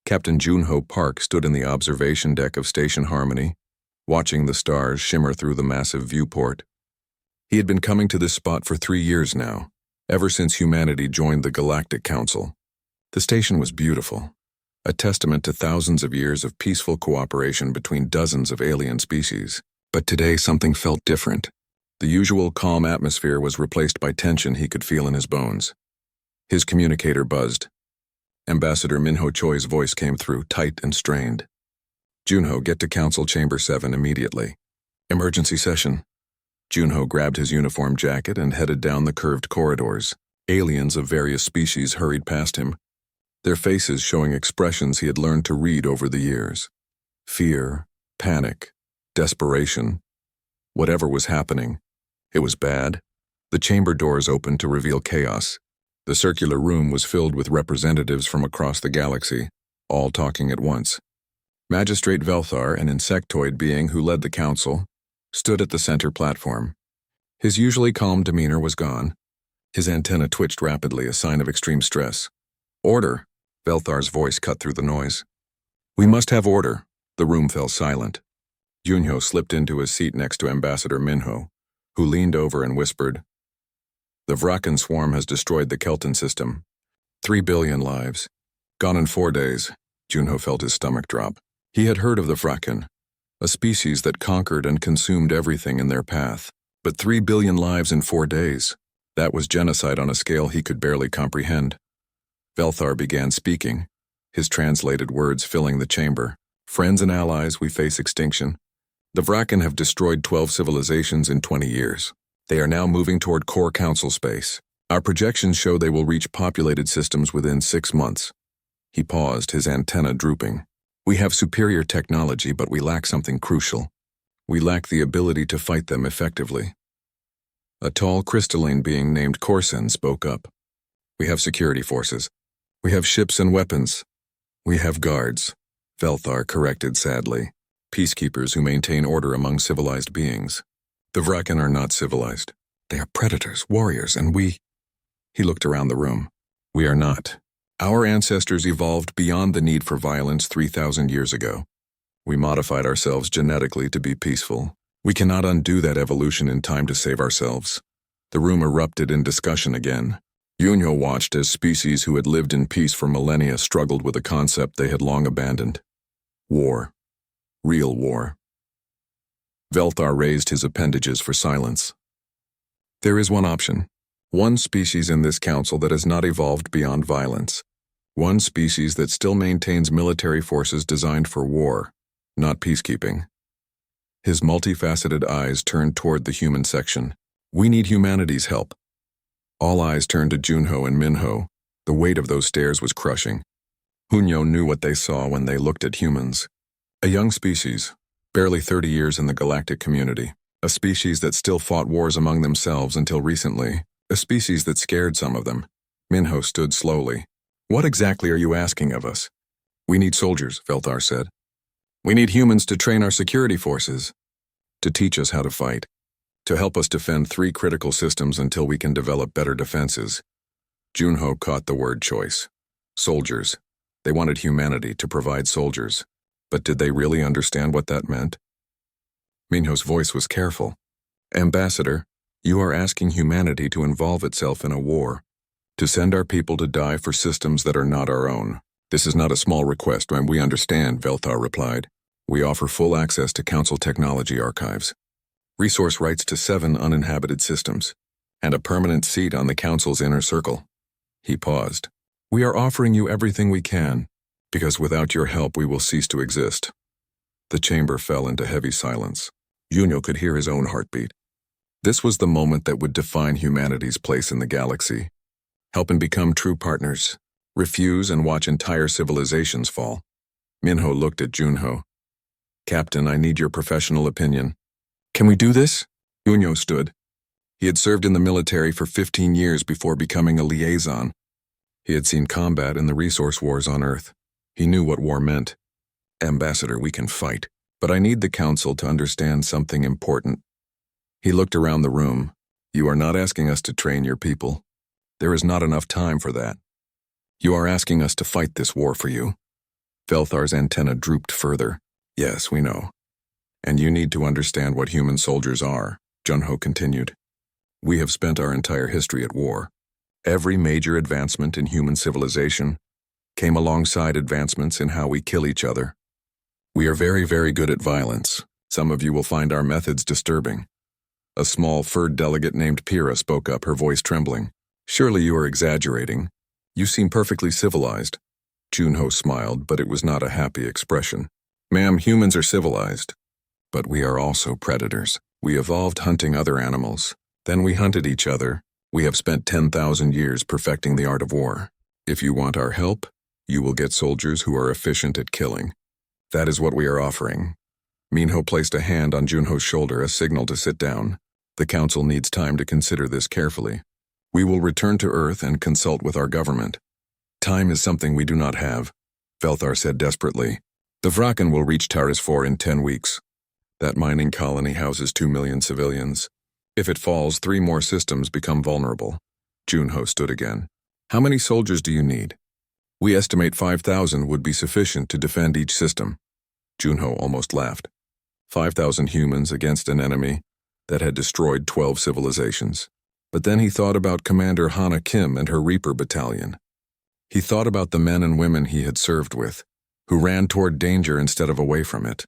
Captain Junho Park stood in the observation deck of Station Harmony, watching the stars shimmer through the massive viewport. He had been coming to this spot for 3 years now, ever since humanity joined the Galactic Council. The station was beautiful, a testament to thousands of years of peaceful cooperation between dozens of alien species. But today something felt different. The usual calm atmosphere was replaced by tension he could feel in his bones. His communicator buzzed. Ambassador Minho Choi's voice came through, tight and strained. Junho, get to Council Chamber 7 immediately. Emergency session. Junho grabbed his uniform jacket and headed down the curved corridors. Aliens of various species hurried past him, their faces showing expressions he had learned to read over the years. Fear, panic, desperation. Whatever was happening, it was bad. The chamber doors opened to reveal chaos. The circular room was filled with representatives from across the galaxy, all talking at once. Magistrate Velthar, an insectoid being who led the council, stood at the center platform. His usually calm demeanor was gone. His antenna twitched rapidly, a sign of extreme stress. Order! Velthar's voice cut through the noise. We must have order. The room fell silent. Junho slipped into his seat next to Ambassador Minho, who leaned over and whispered, The Vrakan swarm has destroyed the Kelton system. 3 billion lives. Gone in 4 days. Junho felt his stomach drop. He had heard of the Vrakan, a species that conquered and consumed everything in their path. But 3 billion lives in 4 days. That was genocide on a scale he could barely comprehend. Velthar began speaking, his translated words filling the chamber. Friends and allies, we face extinction. The Vrakan have destroyed 12 civilizations in 20 years. They are now moving toward core council space. Our projections show they will reach populated systems within 6 months. He paused, his antenna drooping. We have superior technology, but we lack something crucial. We lack the ability to fight them effectively. A tall crystalline being named Corson spoke up. We have security forces. We have ships and weapons. We have guards, Velthar corrected sadly. Peacekeepers who maintain order among civilized beings. The Vrakan are not civilized. They are predators, warriors, and we... He looked around the room. We are not. Our ancestors evolved beyond the need for violence 3,000 years ago. We modified ourselves genetically to be peaceful. We cannot undo that evolution in time to save ourselves. The room erupted in discussion again. Junho watched as species who had lived in peace for millennia struggled with a concept they had long abandoned. War. Real war. Velthar raised his appendages for silence. There is one option. One species in this council that has not evolved beyond violence. One species that still maintains military forces designed for war, not peacekeeping. His multifaceted eyes turned toward the human section. We need humanity's help. All eyes turned to Junho and Minho. The weight of those stares was crushing. Junho knew what they saw when they looked at humans. A young species, barely 30 years in the galactic community. A species that still fought wars among themselves until recently. A species that scared some of them. Minho stood slowly. What exactly are you asking of us? We need soldiers, Velthar said. We need humans to train our security forces. To teach us how to fight. To help us defend 3 critical systems until we can develop better defenses. Junho caught the word choice. Soldiers. They wanted humanity to provide soldiers. But did they really understand what that meant? Minho's voice was careful. Ambassador, you are asking humanity to involve itself in a war. To send our people to die for systems that are not our own. This is not a small request, and we understand, Velthar replied. We offer full access to Council technology archives. Resource rights to 7 uninhabited systems. And a permanent seat on the Council's inner circle. He paused. We are offering you everything we can. Because without your help we will cease to exist. The chamber fell into heavy silence. Junho could hear his own heartbeat. This was the moment that would define humanity's place in the galaxy. Help and become true partners. Refuse and watch entire civilizations fall. Minho looked at Junho. Captain, I need your professional opinion. Can we do this? Junho stood. He had served in the military for 15 years before becoming a liaison. He had seen combat in the resource wars on Earth. He knew what war meant. Ambassador, we can fight, but I need the Council to understand something important. He looked around the room. You are not asking us to train your people. There is not enough time for that. You are asking us to fight this war for you. Velthar's antenna drooped further. Yes, we know. And you need to understand what human soldiers are, Junho continued. We have spent our entire history at war. Every major advancement in human civilization came alongside advancements in how we kill each other. We are very, very good at violence. Some of you will find our methods disturbing. A small furred delegate named Pyrrha spoke up, her voice trembling. Surely you are exaggerating. You seem perfectly civilized. Junho smiled, but it was not a happy expression. Ma'am, humans are civilized. But we are also predators. We evolved hunting other animals. Then we hunted each other. We have spent 10,000 years perfecting the art of war. If you want our help, you will get soldiers who are efficient at killing. That is what we are offering. Minho placed a hand on Junho's shoulder, a signal to sit down. The council needs time to consider this carefully. We will return to Earth and consult with our government. Time is something we do not have, Velthar said desperately. The Vraken will reach Taris 4 in 10 weeks. That mining colony houses 2 million civilians. If it falls, 3 more systems become vulnerable. Junho stood again. How many soldiers do you need? We estimate 5,000 would be sufficient to defend each system. Junho almost laughed. 5,000 humans against an enemy that had destroyed 12 civilizations. But then he thought about Commander Hana Kim and her Reaper Battalion. He thought about the men and women he had served with, who ran toward danger instead of away from it.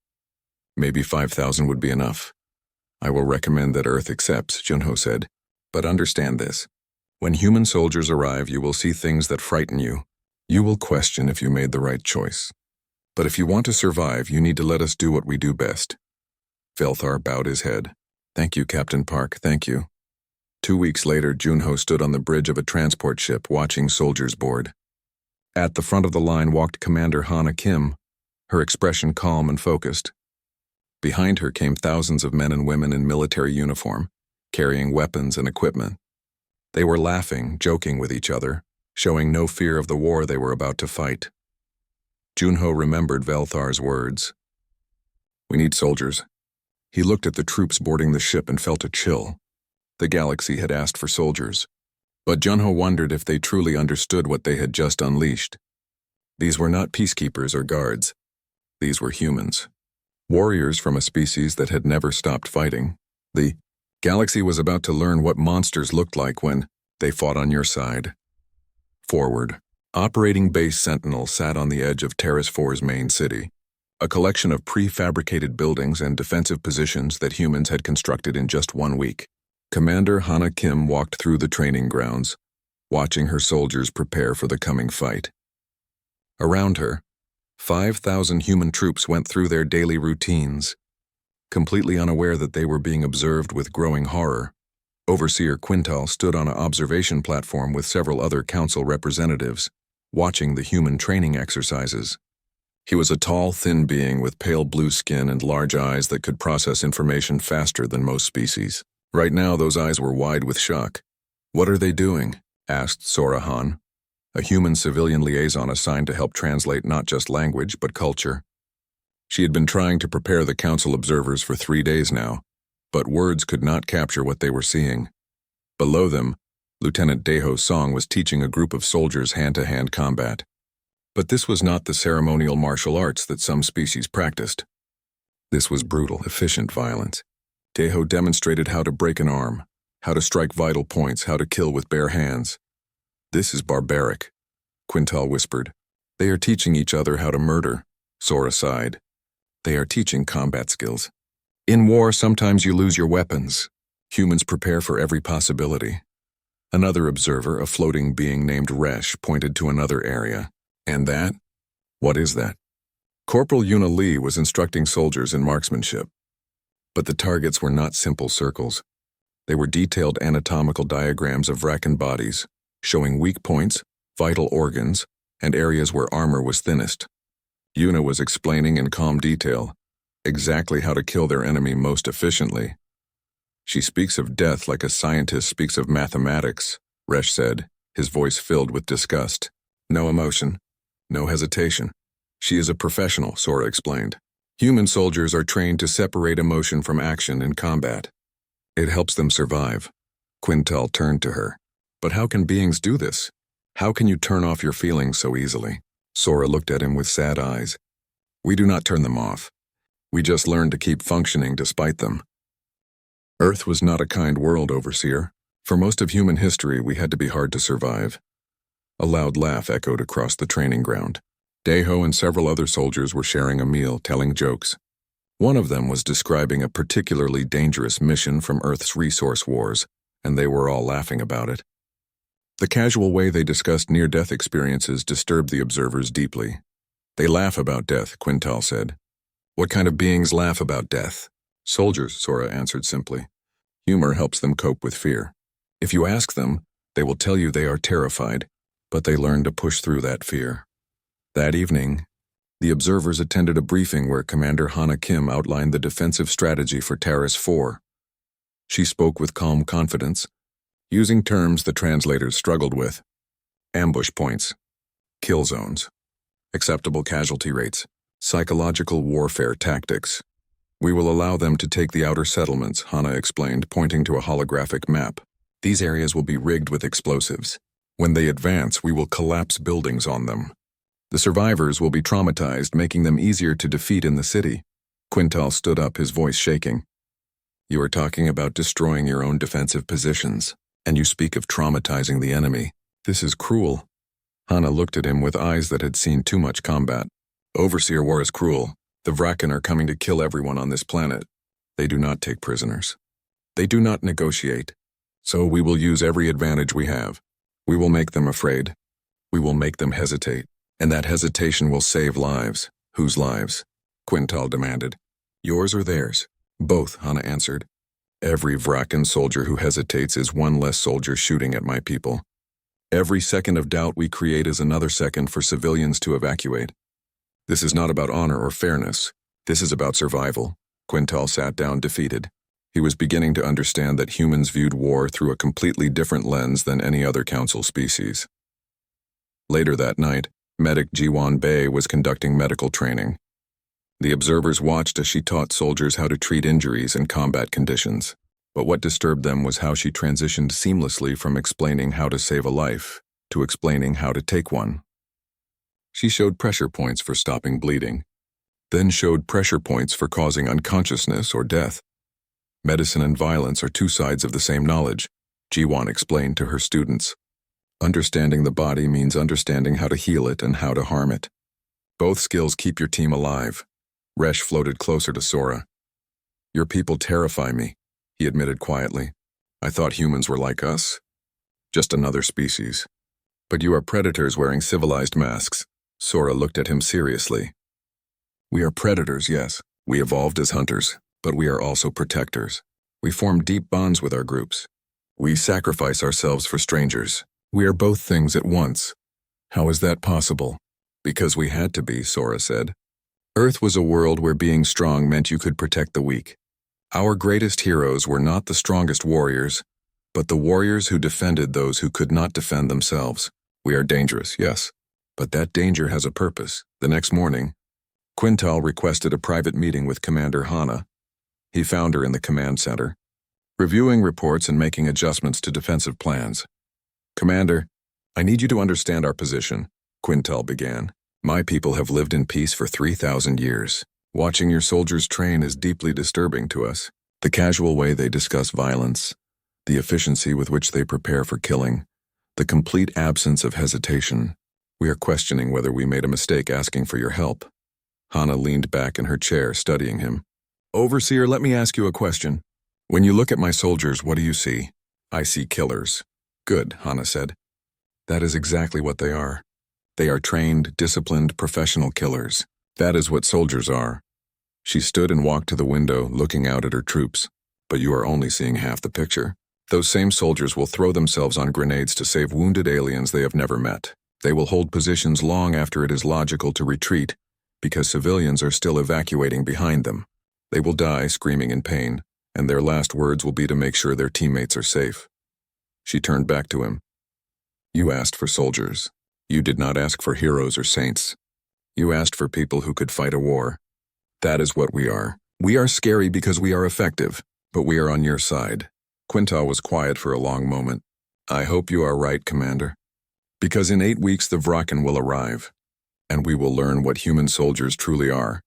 Maybe 5,000 would be enough. I will recommend that Earth accepts, Junho said. But understand this. When human soldiers arrive, you will see things that frighten you. You will question if you made the right choice. But if you want to survive, you need to let us do what we do best. Velthar bowed his head. Thank you, Captain Park, thank you. 2 weeks later, Junho stood on the bridge of a transport ship watching soldiers board. At the front of the line walked Commander Hana Kim, her expression calm and focused. Behind her came thousands of men and women in military uniform, carrying weapons and equipment. They were laughing, joking with each other, showing no fear of the war they were about to fight. Junho remembered Velthar's words. We need soldiers. He looked at the troops boarding the ship and felt a chill. The galaxy had asked for soldiers. But Junho wondered if they truly understood what they had just unleashed. These were not peacekeepers or guards. These were humans. Warriors from a species that had never stopped fighting. The galaxy was about to learn what monsters looked like when they fought on your side. Forward. Operating Base Sentinel sat on the edge of Taris 4's main city, a collection of prefabricated buildings and defensive positions that humans had constructed in just 1 week. Commander Hana Kim walked through the training grounds, watching her soldiers prepare for the coming fight. Around her, 5,000 human troops went through their daily routines, completely unaware that they were being observed with growing horror. Overseer Quintal stood on an observation platform with several other council representatives, watching the human training exercises. He was a tall, thin being with pale blue skin and large eyes that could process information faster than most species. Right now, those eyes were wide with shock. What are they doing? Asked Sora Han, a human civilian liaison assigned to help translate not just language, but culture. She had been trying to prepare the council observers for 3 days now, but words could not capture what they were seeing. Below them, Lieutenant Deho Song was teaching a group of soldiers hand-to-hand combat. But this was not the ceremonial martial arts that some species practiced. This was brutal, efficient violence. Deho demonstrated how to break an arm, how to strike vital points, how to kill with bare hands. This is barbaric, Quintal whispered. They are teaching each other how to murder, Sora sighed. They are teaching combat skills. In war, sometimes you lose your weapons. Humans prepare for every possibility. Another observer, a floating being named Resh, pointed to another area. And that? What is that? Corporal Yuna Lee was instructing soldiers in marksmanship. But the targets were not simple circles. They were detailed anatomical diagrams of Vraken bodies, showing weak points, vital organs, and areas where armor was thinnest. Yuna was explaining in calm detail exactly how to kill their enemy most efficiently. She speaks of death like a scientist speaks of mathematics, Resh said, his voice filled with disgust. No emotion, no hesitation. She is a professional, Sora explained. Human soldiers are trained to separate emotion from action in combat. It helps them survive. Quintal turned to her. But how can beings do this? How can you turn off your feelings so easily? Sora looked at him with sad eyes. We do not turn them off. We just learn to keep functioning despite them. Earth was not a kind world, Overseer. For most of human history, we had to be hard to survive. A loud laugh echoed across the training ground. Daho and several other soldiers were sharing a meal, telling jokes. One of them was describing a particularly dangerous mission from Earth's resource wars, and they were all laughing about it. The casual way they discussed near-death experiences disturbed the observers deeply. They laugh about death, Quintal said. What kind of beings laugh about death? Soldiers, Sora answered simply. Humor helps them cope with fear. If you ask them, they will tell you they are terrified, but they learn to push through that fear. That evening, the observers attended a briefing where Commander Hana Kim outlined the defensive strategy for Terrace 4. She spoke with calm confidence, using terms the translators struggled with. Ambush points, kill zones, acceptable casualty rates, psychological warfare tactics. We will allow them to take the outer settlements, Hana explained, pointing to a holographic map. These areas will be rigged with explosives. When they advance, we will collapse buildings on them. The survivors will be traumatized, making them easier to defeat in the city. Quintal stood up, his voice shaking. You are talking about destroying your own defensive positions, and you speak of traumatizing the enemy. This is cruel. Hana looked at him with eyes that had seen too much combat. Overseer War is cruel. The Vraken are coming to kill everyone on this planet. They do not take prisoners. They do not negotiate. So we will use every advantage we have. We will make them afraid. We will make them hesitate. And that hesitation will save lives. Whose lives? Quintal demanded. Yours or theirs? Both, Hana answered. Every Vraken soldier who hesitates is one less soldier shooting at my people. Every second of doubt we create is another second for civilians to evacuate. This is not about honor or fairness. This is about survival. Quintal sat down defeated. He was beginning to understand that humans viewed war through a completely different lens than any other council species. Later that night, Medic Jiwan Bei was conducting medical training. The observers watched as she taught soldiers how to treat injuries and combat conditions. But what disturbed them was how she transitioned seamlessly from explaining how to save a life to explaining how to take one. She showed pressure points for stopping bleeding, then showed pressure points for causing unconsciousness or death. Medicine and violence are two sides of the same knowledge, Jiwan explained to her students. Understanding the body means understanding how to heal it and how to harm it. Both skills keep your team alive. Resh floated closer to Sora. Your people terrify me, he admitted quietly. I thought humans were like us. Just another species. But you are predators wearing civilized masks. Sora looked at him seriously. We are predators, yes. We evolved as hunters, but we are also protectors. We form deep bonds with our groups. We sacrifice ourselves for strangers. We are both things at once. How is that possible? Because we had to be, Sora said. Earth was a world where being strong meant you could protect the weak. Our greatest heroes were not the strongest warriors, but the warriors who defended those who could not defend themselves. We are dangerous, yes, but that danger has a purpose. The next morning, Quintal requested a private meeting with Commander Hana. He found her in the command center, reviewing reports and making adjustments to defensive plans. Commander, I need you to understand our position, Quintal began. My people have lived in peace for 3,000 years. Watching your soldiers train is deeply disturbing to us. The casual way they discuss violence, the efficiency with which they prepare for killing, the complete absence of hesitation. We are questioning whether we made a mistake asking for your help. Hana leaned back in her chair, studying him. Overseer, let me ask you a question. When you look at my soldiers, what do you see? I see killers. Good, Hana said. That is exactly what they are. They are trained, disciplined, professional killers. That is what soldiers are. She stood and walked to the window, looking out at her troops. But you are only seeing half the picture. Those same soldiers will throw themselves on grenades to save wounded aliens they have never met. They will hold positions long after it is logical to retreat, because civilians are still evacuating behind them. They will die screaming in pain, and their last words will be to make sure their teammates are safe. She turned back to him. You asked for soldiers. You did not ask for heroes or saints. You asked for people who could fight a war. That is what we are. We are scary because we are effective, but we are on your side. Quintal was quiet for a long moment. I hope you are right, Commander. Because in 8 weeks the Vraken will arrive. and we will learn what human soldiers truly are.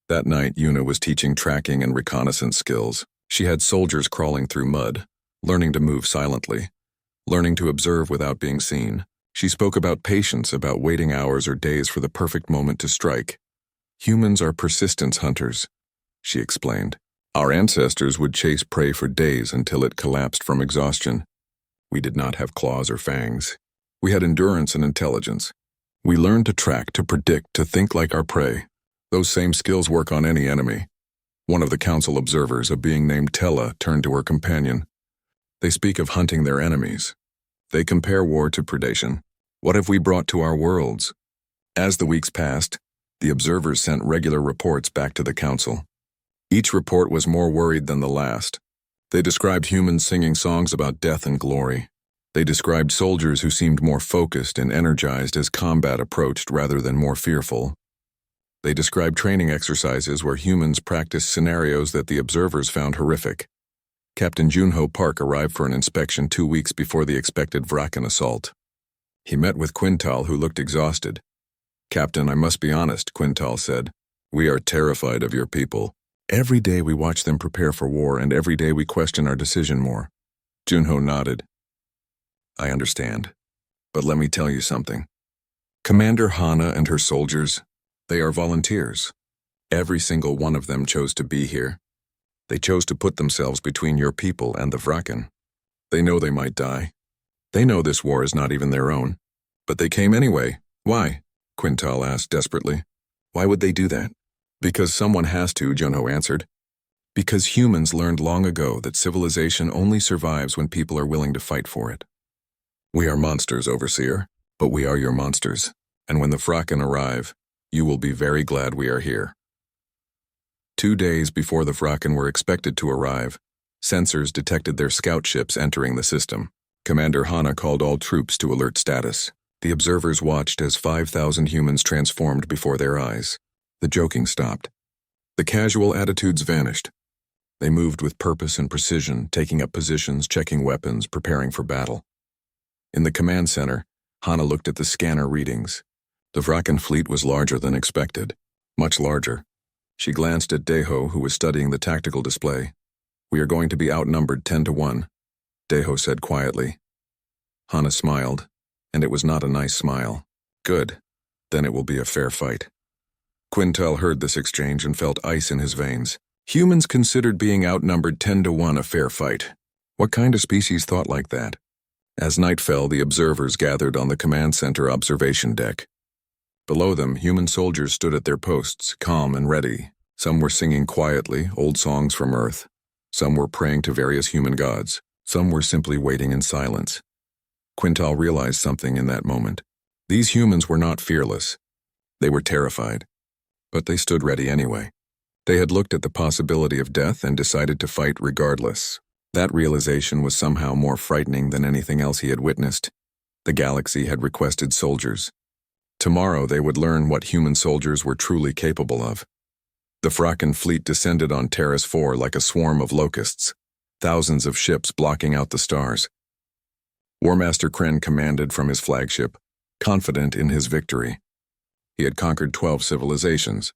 That night, Yuna was teaching tracking and reconnaissance skills. She had soldiers crawling through mud, learning to move silently, learning to observe without being seen. She spoke about patience, about waiting hours or days for the perfect moment to strike. Humans are persistence hunters, she explained. Our ancestors would chase prey for days until it collapsed from exhaustion. We did not have claws or fangs. We had endurance and intelligence. We learned to track, to predict, to think like our prey. Those same skills work on any enemy. One of the council observers, a being named Tella, turned to her companion. They speak of hunting their enemies. They compare war to predation. What have we brought to our worlds? As the weeks passed, the observers sent regular reports back to the council. Each report was more worried than the last. They described humans singing songs about death and glory. They described soldiers who seemed more focused and energized as combat approached rather than more fearful. They described training exercises where humans practiced scenarios that the observers found horrific. Captain Junho Park arrived for an inspection 2 weeks before the expected Vrakan assault. He met with Quintal, who looked exhausted. "Captain, I must be honest," Quintal said. "We are terrified of your people. Every day we watch them prepare for war, and every day we question our decision more." Junho nodded. "I understand. But let me tell you something. Commander Hana and her soldiers, they are volunteers. Every single one of them chose to be here. They chose to put themselves between your people and the Vrakan. They know they might die. They know this war is not even their own. But they came anyway. Why?" Quintal asked desperately. "Why would they do that?" "Because someone has to," Junho answered. "Because humans learned long ago that civilization only survives when people are willing to fight for it. We are monsters, Overseer, but we are your monsters, and when the Vrakan arrive, you will be very glad we are here." 2 days before the Vrakan were expected to arrive, sensors detected their scout ships entering the system. Commander Hana called all troops to alert status. The observers watched as 5,000 humans transformed before their eyes. The joking stopped. The casual attitudes vanished. They moved with purpose and precision, taking up positions, checking weapons, preparing for battle. In the command center, Hana looked at the scanner readings. The Vrakan fleet was larger than expected, much larger. She glanced at Deho, who was studying the tactical display. "We are going to be outnumbered 10-1, Deho said quietly. Hana smiled, and it was not a nice smile. "Good. Then it will be a fair fight." Quintal heard this exchange and felt ice in his veins. Humans considered being outnumbered 10-1 a fair fight. What kind of species thought like that? As night fell, the observers gathered on the command center observation deck. Below them, human soldiers stood at their posts, calm and ready. Some were singing quietly, old songs from Earth. Some were praying to various human gods. Some were simply waiting in silence. Quintal realized something in that moment. These humans were not fearless. They were terrified. But they stood ready anyway. They had looked at the possibility of death and decided to fight regardless. That realization was somehow more frightening than anything else he had witnessed. The galaxy had requested soldiers. Tomorrow they would learn what human soldiers were truly capable of. The Vrakan fleet descended on Terrace 4 like a swarm of locusts, thousands of ships blocking out the stars. War Master Kren commanded from his flagship, confident in his victory. He had conquered 12 civilizations.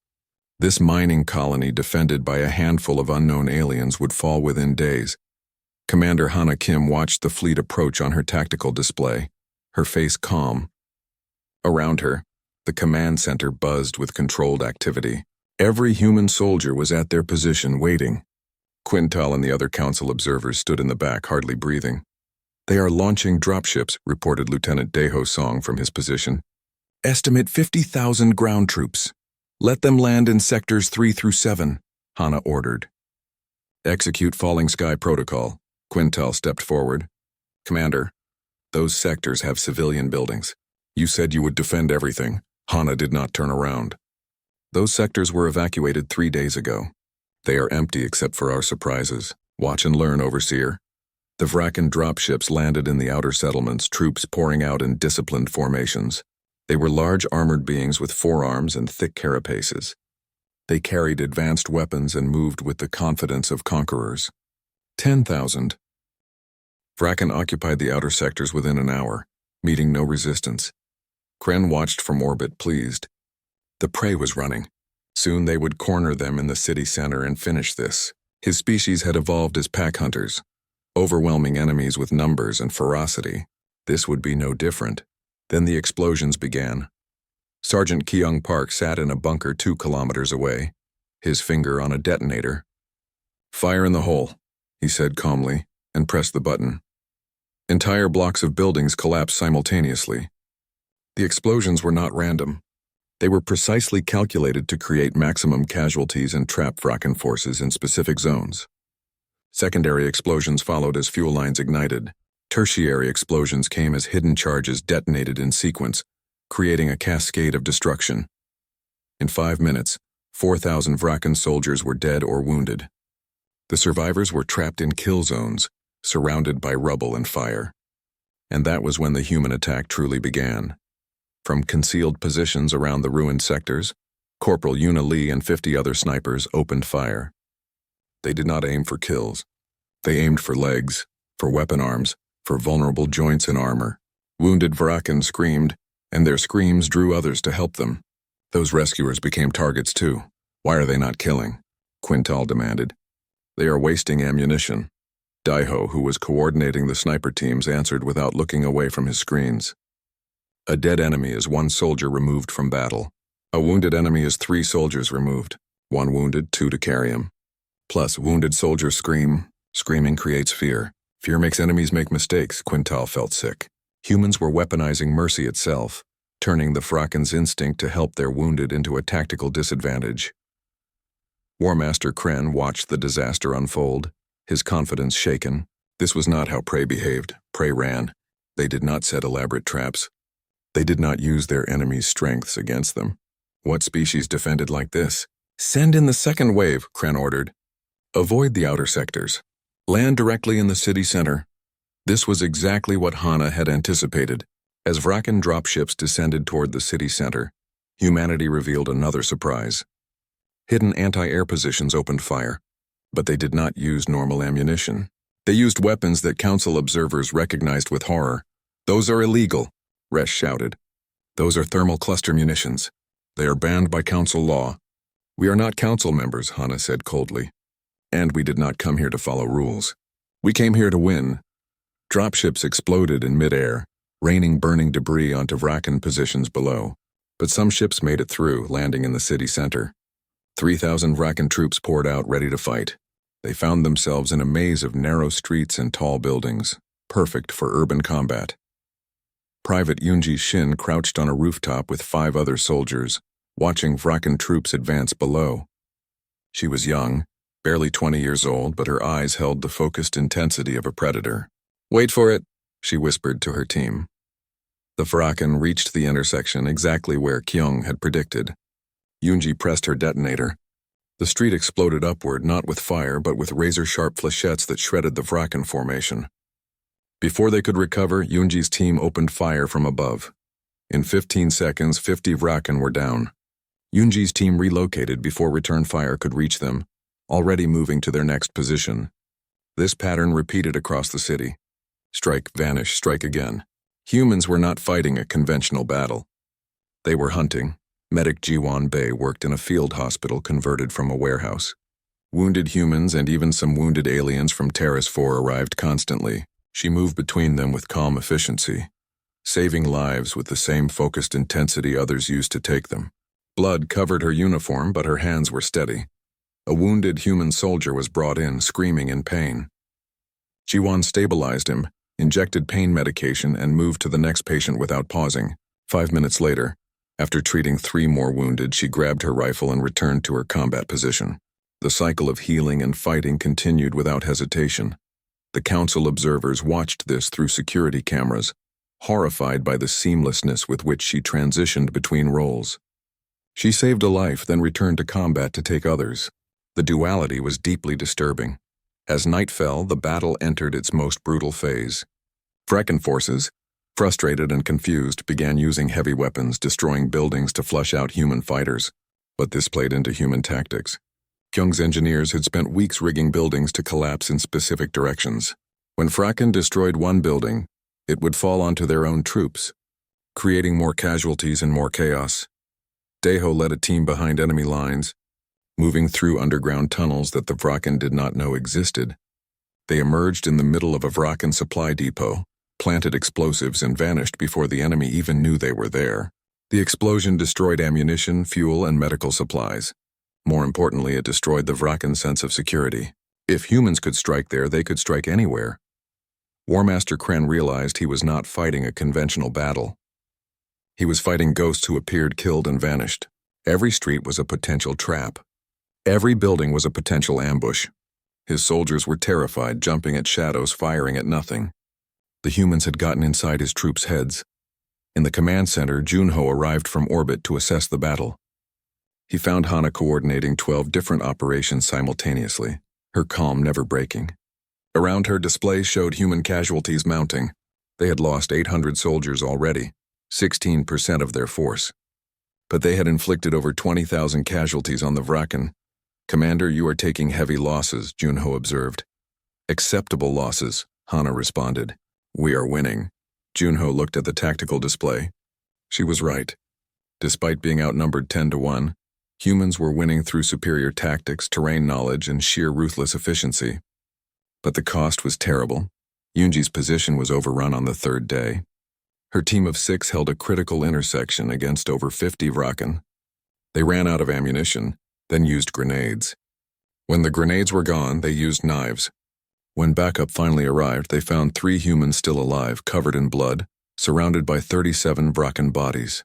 This mining colony, defended by a handful of unknown aliens, would fall within days. Commander Hana Kim watched the fleet approach on her tactical display, her face calm. Around her, the command center buzzed with controlled activity. Every human soldier was at their position, waiting. Quintal and the other council observers stood in the back, hardly breathing. "They are launching dropships," reported Lieutenant Deho Song from his position. "Estimate 50,000 ground troops. Let them land in sectors 3 through 7, Hana ordered. "Execute falling sky protocol." Quintal stepped forward. "Commander, those sectors have civilian buildings. You said you would defend everything." Hana did not turn around. "Those sectors were evacuated 3 days ago. They are empty except for our surprises. Watch and learn, Overseer." The Vrakan dropships landed in the outer settlements, troops pouring out in disciplined formations. They were large armored beings with forearms and thick carapaces. They carried advanced weapons and moved with the confidence of conquerors. 10,000. Vrakan occupied the outer sectors within an hour, meeting no resistance. Kren watched from orbit, pleased. The prey was running. Soon they would corner them in the city center and finish this. His species had evolved as pack hunters, overwhelming enemies with numbers and ferocity. This would be no different. Then the explosions began. Sergeant Kyung Park sat in a bunker 2 kilometers away, his finger on a detonator. "Fire in the hole," he said calmly, and pressed the button. Entire blocks of buildings collapsed simultaneously. The explosions were not random. They were precisely calculated to create maximum casualties and trap Vraken forces in specific zones. Secondary explosions followed as fuel lines ignited. Tertiary explosions came as hidden charges detonated in sequence, creating a cascade of destruction. In 5 minutes, 4,000 Vraken soldiers were dead or wounded. The survivors were trapped in kill zones, surrounded by rubble and fire. And that was when the human attack truly began. From concealed positions around the ruined sectors, Corporal Yuna Lee and 50 other snipers opened fire. They did not aim for kills. They aimed for legs, for weapon arms, for vulnerable joints and armor. Wounded Vraken screamed, and their screams drew others to help them. Those rescuers became targets too. "Why are they not killing?" Quintal demanded. "They are wasting ammunition." Daiho, who was coordinating the sniper teams, answered without looking away from his screens. "A dead enemy is 1 soldier removed from battle. A wounded enemy is 3 soldiers removed. 1 wounded, 2 to carry him. Plus, wounded soldiers scream. Screaming creates fear. Fear makes enemies make mistakes." Quintal felt sick. Humans were weaponizing mercy itself, turning the Vraken's instinct to help their wounded into a tactical disadvantage. War Master Kren watched the disaster unfold, his confidence shaken. This was not how prey behaved. Prey ran. They did not set elaborate traps. They did not use their enemies' strengths against them. What species defended like this? "Send in the second wave," Kren ordered. "Avoid the outer sectors. Land directly in the city center." This was exactly what Hana had anticipated. As Vraken dropships descended toward the city center, humanity revealed another surprise. Hidden anti-air positions opened fire, but they did not use normal ammunition. They used weapons that Council observers recognized with horror. "Those are illegal," Resh shouted. "Those are thermal cluster munitions. They are banned by Council law." "We are not Council members," Hana said coldly. "And we did not come here to follow rules. We came here to win." Dropships exploded in midair, raining burning debris onto Vraken positions below. But some ships made it through, landing in the city center. 3,000 Vraken troops poured out ready to fight. They found themselves in a maze of narrow streets and tall buildings, perfect for urban combat. Private Yoonji Shin crouched on a rooftop with 5 other soldiers, watching Vraken troops advance below. She was young, barely 20 years old, but her eyes held the focused intensity of a predator. "Wait for it," she whispered to her team. The Vraken reached the intersection exactly where Kyung had predicted. Yoonji pressed her detonator. The street exploded upward, not with fire, but with razor-sharp flechettes that shredded the Vraken formation. Before they could recover, Yoonji's team opened fire from above. In 15 seconds, 50 Vraken were down. Yoonji's team relocated before return fire could reach them, already moving to their next position. This pattern repeated across the city. Strike, vanish, strike again. Humans were not fighting a conventional battle. They were hunting. Medic Jiwon Bei worked in a field hospital converted from a warehouse. Wounded humans and even some wounded aliens from Terrace 4 arrived constantly. She moved between them with calm efficiency, saving lives with the same focused intensity others used to take them. Blood covered her uniform, but her hands were steady. A wounded human soldier was brought in, screaming in pain. Jiwon stabilized him, injected pain medication, and moved to the next patient without pausing. 5 minutes later, after treating 3 more wounded, she grabbed her rifle and returned to her combat position. The cycle of healing and fighting continued without hesitation. The Council observers watched this through security cameras, horrified by the seamlessness with which she transitioned between roles. She saved a life, then returned to combat to take others. The duality was deeply disturbing. As night fell, the battle entered its most brutal phase. Vraken forces, frustrated and confused, began using heavy weapons, destroying buildings to flush out human fighters. But this played into human tactics. Kyung's engineers had spent weeks rigging buildings to collapse in specific directions. When Vraken destroyed one building, it would fall onto their own troops, creating more casualties and more chaos. Deho led a team behind enemy lines, moving through underground tunnels that the Vraken did not know existed. They emerged in the middle of a Vraken supply depot, planted explosives, and vanished before the enemy even knew they were there. The explosion destroyed ammunition, fuel, and medical supplies. More importantly, it destroyed the Vraken sense of security. If humans could strike there, they could strike anywhere. War Master Kren realized he was not fighting a conventional battle. He was fighting ghosts who appeared, killed, and vanished. Every street was a potential trap. Every building was a potential ambush. His soldiers were terrified, jumping at shadows, firing at nothing. The humans had gotten inside his troops' heads. In the command center, Junho arrived from orbit to assess the battle. He found Hana coordinating 12 different operations simultaneously, her calm never breaking. Around her, displays showed human casualties mounting. They had lost 800 soldiers already, 16% of their force. But they had inflicted over 20,000 casualties on the Vraken. "Commander, you are taking heavy losses," Junho observed. "Acceptable losses," Hana responded. "We are winning." Junho looked at the tactical display. She was right. Despite being outnumbered 10-1, humans were winning through superior tactics, terrain knowledge, and sheer ruthless efficiency. But the cost was terrible. Yunji's position was overrun on the third day. Her team of 6 held a critical intersection against over 50 Vraken. They ran out of ammunition, then used grenades. When the grenades were gone, they used knives. When backup finally arrived, they found 3 humans still alive, covered in blood, surrounded by 37 Vraken bodies.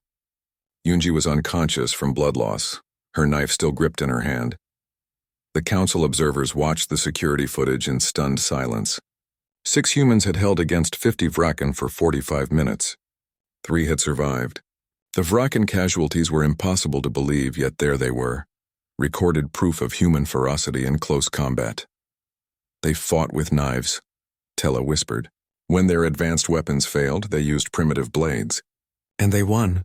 Yunji was unconscious from blood loss, her knife still gripped in her hand. The council observers watched the security footage in stunned silence. 6 humans had held against 50 Vraken for 45 minutes. 3 had survived. The Vraken casualties were impossible to believe, yet there they were, recorded proof of human ferocity in close combat. "They fought with knives," Tella whispered. "When their advanced weapons failed, they used primitive blades. And they won."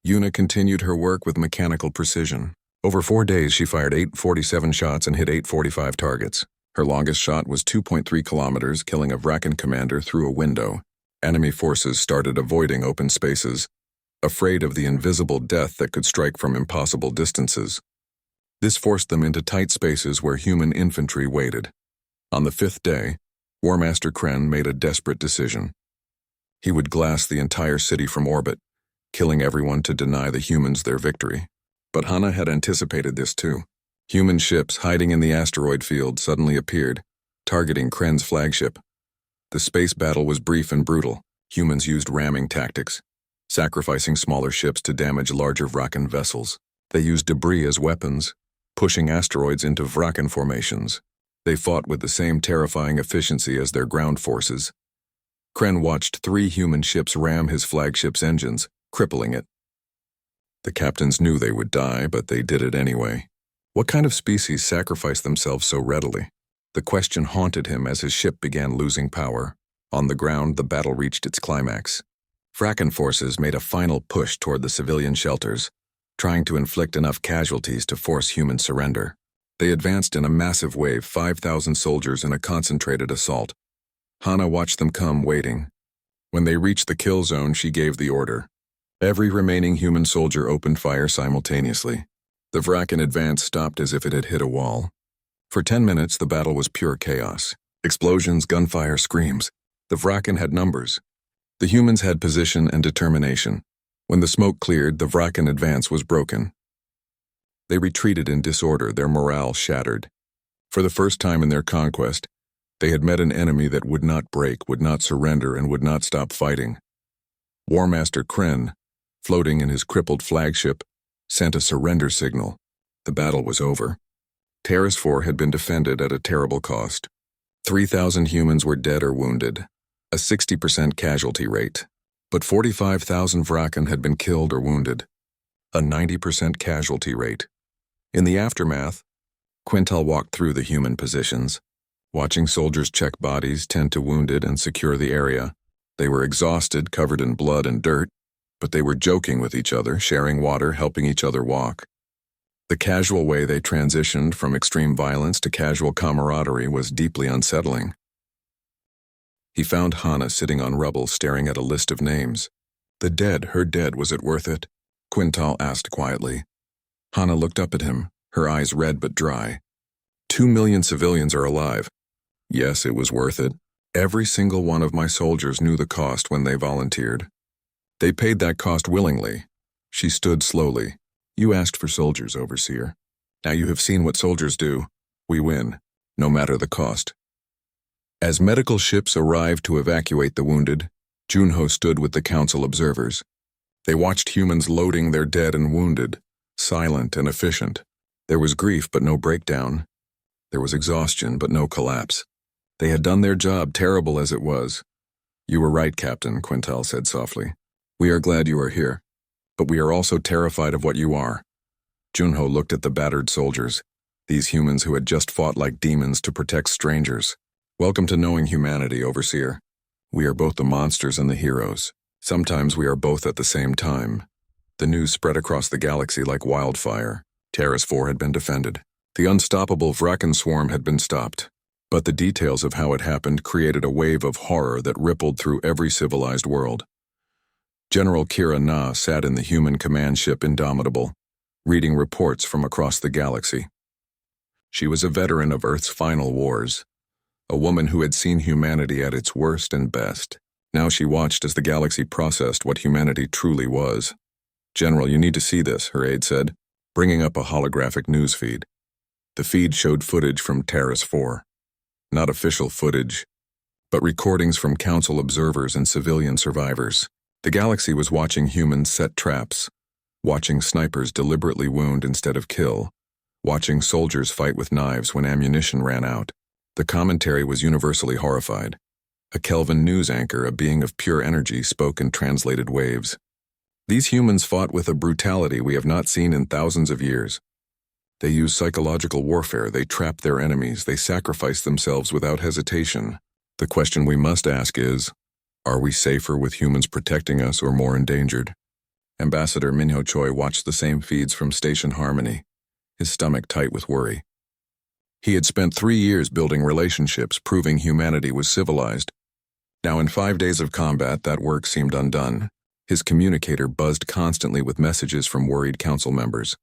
Yuna continued her work with mechanical precision. Over 4 days, she fired 847 shots and hit 845 targets. Her longest shot was 2.3 kilometers, killing a Vraken commander through a window. Enemy forces started avoiding open spaces, afraid of the invisible death that could strike from impossible distances. This forced them into tight spaces where human infantry waited. On the 5th day, War Master Kren made a desperate decision. He would glass the entire city from orbit, killing everyone to deny the humans their victory. But Hana had anticipated this too. Human ships hiding in the asteroid field suddenly appeared, targeting Kren's flagship. The space battle was brief and brutal. Humans used ramming tactics, sacrificing smaller ships to damage larger Vraken vessels. They used debris as weapons, pushing asteroids into Vraken formations. They fought with the same terrifying efficiency as their ground forces. Kren watched 3 human ships ram his flagship's engines, crippling it. The captains knew they would die, but they did it anyway. What kind of species sacrificed themselves so readily? The question haunted him as his ship began losing power. On the ground, the battle reached its climax. Vraken forces made a final push toward the civilian shelters, trying to inflict enough casualties to force human surrender. They advanced in a massive wave, 5,000 soldiers in a concentrated assault. Hana watched them come, waiting. When they reached the kill zone, she gave the order. Every remaining human soldier opened fire simultaneously. The Vraken advance stopped as if it had hit a wall. For 10 minutes, the battle was pure chaos. Explosions, gunfire, screams. The Vraken had numbers. The humans had position and determination. When the smoke cleared, the Vraken advance was broken. They retreated in disorder, their morale shattered. For the first time in their conquest, they had met an enemy that would not break, would not surrender, and would not stop fighting. War Master Kren, floating in his crippled flagship, sent a surrender signal. The battle was over. Terrace 4 had been defended at a terrible cost. 3,000 humans were dead or wounded, a 60% casualty rate. But 45,000 Vraken had been killed or wounded, a 90% casualty rate. In the aftermath, Quintal walked through the human positions, watching soldiers check bodies, tend to wounded, and secure the area. They were exhausted, covered in blood and dirt, but they were joking with each other, sharing water, helping each other walk. The casual way they transitioned from extreme violence to casual camaraderie was deeply unsettling. He found Hana sitting on rubble, staring at a list of names. The dead, her dead, was it worth it? Quintal asked quietly. Hannah looked up at him, her eyes red but dry. 2 million civilians are alive. Yes, it was worth it. Every single one of my soldiers knew the cost when they volunteered. They paid that cost willingly. She stood slowly. You asked for soldiers, Overseer. Now you have seen what soldiers do. We win, no matter the cost. As medical ships arrived to evacuate the wounded, Junho stood with the council observers. They watched humans loading their dead and wounded, silent and efficient. There was grief but no breakdown. There was exhaustion but no collapse. They had done their job, terrible as it was. You were right, Captain, Quintal said softly. We are glad you are here, but we are also terrified of what you are. Junho looked at the battered soldiers, these humans who had just fought like demons to protect strangers. Welcome to knowing humanity, Overseer. We are both the monsters and the heroes. Sometimes we are both at the same time. The news spread across the galaxy like wildfire. Terrace 4 had been defended. The unstoppable Vraken swarm had been stopped. But the details of how it happened created a wave of horror that rippled through every civilized world. General Kira Na sat in the human command ship Indomitable, reading reports from across the galaxy. She was a veteran of Earth's final wars, a woman who had seen humanity at its worst and best. Now she watched as the galaxy processed what humanity truly was. General, you need to see this, her aide said, bringing up a holographic news feed. The feed showed footage from Terrace 4. Not official footage, but recordings from council observers and civilian survivors. The galaxy was watching humans set traps, watching snipers deliberately wound instead of kill, watching soldiers fight with knives when ammunition ran out. The commentary was universally horrified. A Kelvin news anchor, a being of pure energy, spoke in translated waves. These humans fought with a brutality we have not seen in thousands of years. They used psychological warfare, they trapped their enemies, they sacrificed themselves without hesitation. The question we must ask is, are we safer with humans protecting us or more endangered? Ambassador Minho Choi watched the same feeds from Station Harmony, his stomach tight with worry. He had spent 3 years building relationships, proving humanity was civilized. Now in 5 days of combat, that work seemed undone. His communicator buzzed constantly with messages from worried council members.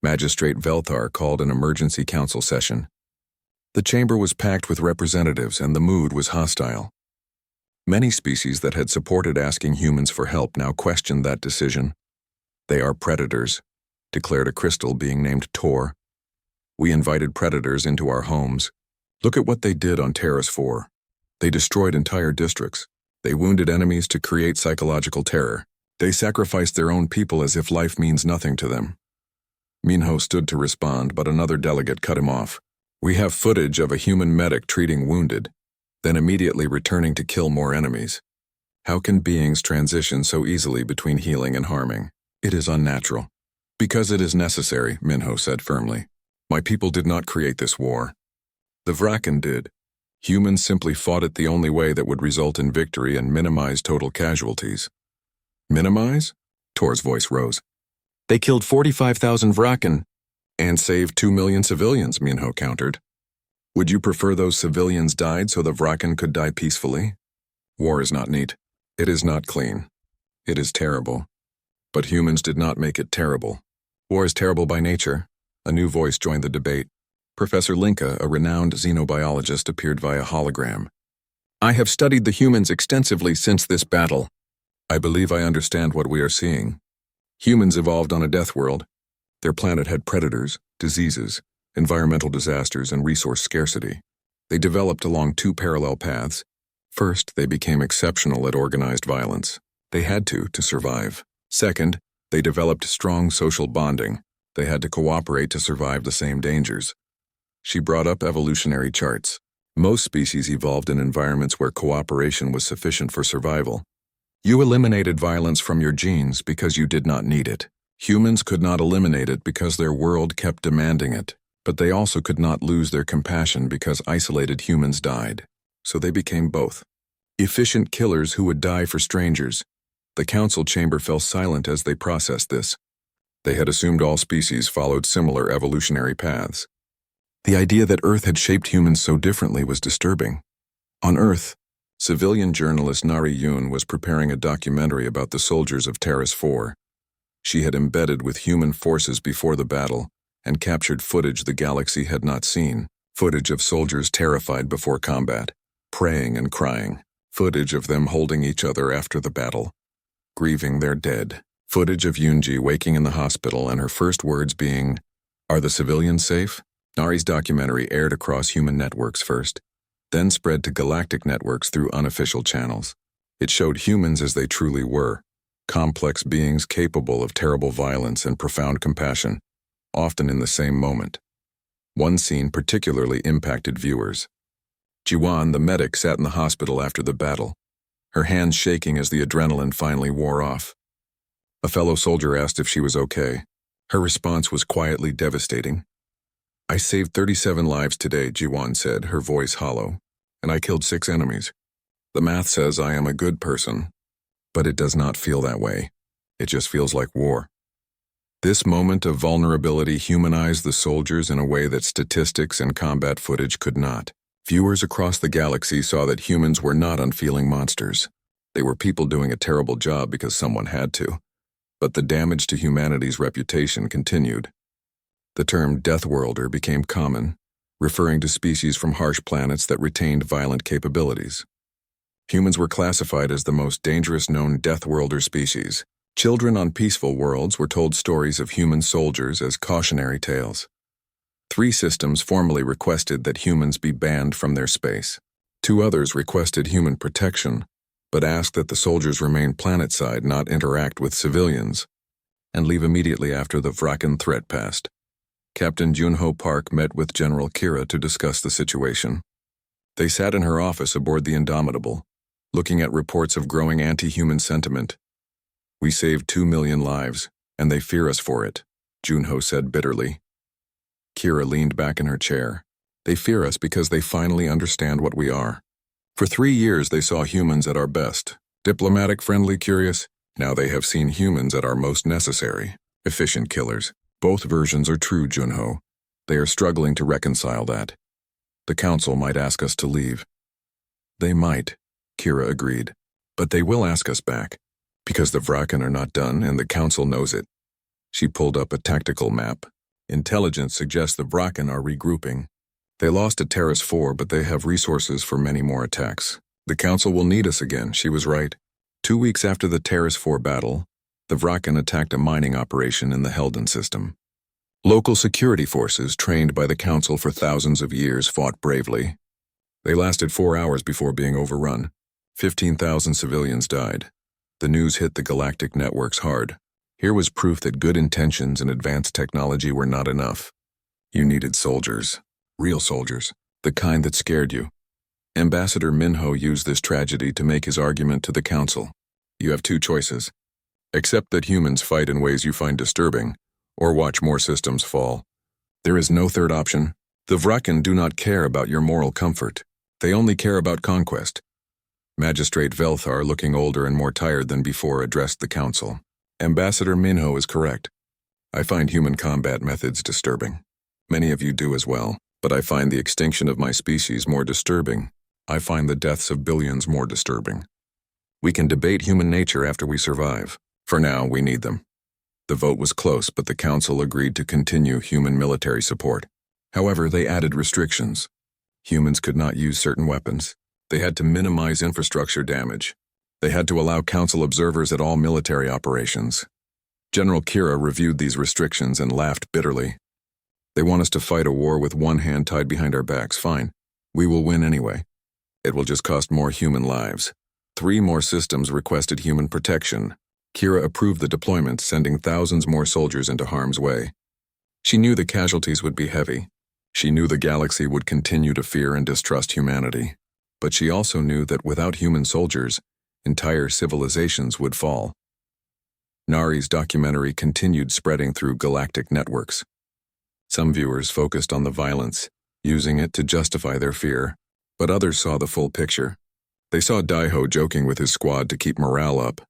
Magistrate Velthar called an emergency council session. The chamber was packed with representatives and the mood was hostile. Many species that had supported asking humans for help now questioned that decision. They are predators, declared a crystal being named Tor. We invited predators into our homes. Look at what they did on Terrace 4. They destroyed entire districts. They wounded enemies to create psychological terror. They sacrificed their own people as if life means nothing to them. Minho stood to respond, but another delegate cut him off. We have footage of a human medic treating wounded, then immediately returning to kill more enemies. How can beings transition so easily between healing and harming? It is unnatural. Because it is necessary, Minho said firmly. My people did not create this war. The Vraken did. Humans simply fought it the only way that would result in victory and minimize total casualties. Minimize? Tor's voice rose. They killed 45,000 Vraken and saved 2 million civilians, Minho countered. Would you prefer those civilians died so the Vraken could die peacefully? War is not neat. It is not clean. It is terrible. But humans did not make it terrible. War is terrible by nature. A new voice joined the debate. Professor Linka, a renowned xenobiologist, appeared via hologram. I have studied the humans extensively since this battle. I believe I understand what we are seeing. Humans evolved on a death world. Their planet had predators, diseases, environmental disasters, and resource scarcity. They developed along 2 parallel paths. First, they became exceptional at organized violence. They had to survive. Second, they developed strong social bonding. They had to cooperate to survive the same dangers. She brought up evolutionary charts. Most species evolved in environments where cooperation was sufficient for survival. You eliminated violence from your genes because you did not need it. Humans could not eliminate it because their world kept demanding it, but they also could not lose their compassion because isolated humans died. So they became both. Efficient killers who would die for strangers. The council chamber fell silent as they processed this. They had assumed all species followed similar evolutionary paths. The idea that Earth had shaped humans so differently was disturbing. On Earth, civilian journalist Nari Yoon was preparing a documentary about the soldiers of Terrace 4. She had embedded with human forces before the battle and captured footage the galaxy had not seen, footage of soldiers terrified before combat, praying and crying, footage of them holding each other after the battle, grieving their dead, footage of Yunji waking in the hospital and her first words being, "Are the civilians safe?" Nari's documentary aired across human networks first, then spread to galactic networks through unofficial channels. It showed humans as they truly were, complex beings capable of terrible violence and profound compassion, often in the same moment. One scene particularly impacted viewers. Jiwan, the medic, sat in the hospital after the battle, her hands shaking as the adrenaline finally wore off. A fellow soldier asked if she was okay. Her response was quietly devastating. "I saved 37 lives today," Jiwan said, her voice hollow, "and I killed 6 enemies. The math says I am a good person, but it does not feel that way. It just feels like war." This moment of vulnerability humanized the soldiers in a way that statistics and combat footage could not. Viewers across the galaxy saw that humans were not unfeeling monsters. They were people doing a terrible job because someone had to. But the damage to humanity's reputation continued. The term Deathworlder became common, referring to species from harsh planets that retained violent capabilities. Humans were classified as the most dangerous known Deathworlder species. Children on peaceful worlds were told stories of human soldiers as cautionary tales. 3 systems formally requested that humans be banned from their space. 2 others requested human protection, but asked that the soldiers remain planetside, not interact with civilians, and leave immediately after the Vrakan threat passed. Captain Junho Park met with General Kira to discuss the situation. They sat in her office aboard the Indomitable, looking at reports of growing anti-human sentiment. "We saved 2 million lives, and they fear us for it," Junho said bitterly. Kira leaned back in her chair. "They fear us because they finally understand what we are. For 3 years they saw humans at our best, diplomatic, friendly, curious. Now they have seen humans at our most necessary, efficient killers. Both versions are true, Junho. They are struggling to reconcile that. The Council might ask us to leave." "They might," Kira agreed. "But they will ask us back, because the Vrakan are not done and the Council knows it." She pulled up a tactical map. "Intelligence suggests the Vrakan are regrouping. They lost at Terrace 4, but they have resources for many more attacks. The Council will need us again," she was right. 2 weeks after the Terrace 4 battle, the Vrakan attacked a mining operation in the Helden system. Local security forces, trained by the Council for thousands of years, fought bravely. They lasted 4 hours before being overrun. 15,000 civilians died. The news hit the galactic networks hard. Here was proof that good intentions and advanced technology were not enough. You needed soldiers. Real soldiers. The kind that scared you. Ambassador Minho used this tragedy to make his argument to the Council. You have 2 choices. Accept that humans fight in ways you find disturbing, or watch more systems fall. There is no third option. The Vrakan do not care about your moral comfort. They only care about conquest. Magistrate Velthar, looking older and more tired than before, addressed the Council. Ambassador Minho is correct. I find human combat methods disturbing. Many of you do as well, but I find the extinction of my species more disturbing. I find the deaths of billions more disturbing. We can debate human nature after we survive. For now, we need them. The vote was close, but the Council agreed to continue human military support. However, they added restrictions. Humans could not use certain weapons. They had to minimize infrastructure damage. They had to allow Council observers at all military operations. General Kira reviewed these restrictions and laughed bitterly. They want us to fight a war with one hand tied behind our backs. Fine. We will win anyway. It will just cost more human lives. 3 more systems requested human protection. Kira approved the deployment, sending thousands more soldiers into harm's way. She knew the casualties would be heavy. She knew the galaxy would continue to fear and distrust humanity. But she also knew that without human soldiers, entire civilizations would fall. Nari's documentary continued spreading through galactic networks. Some viewers focused on the violence, using it to justify their fear, but others saw the full picture. They saw Daiho joking with his squad to keep morale up,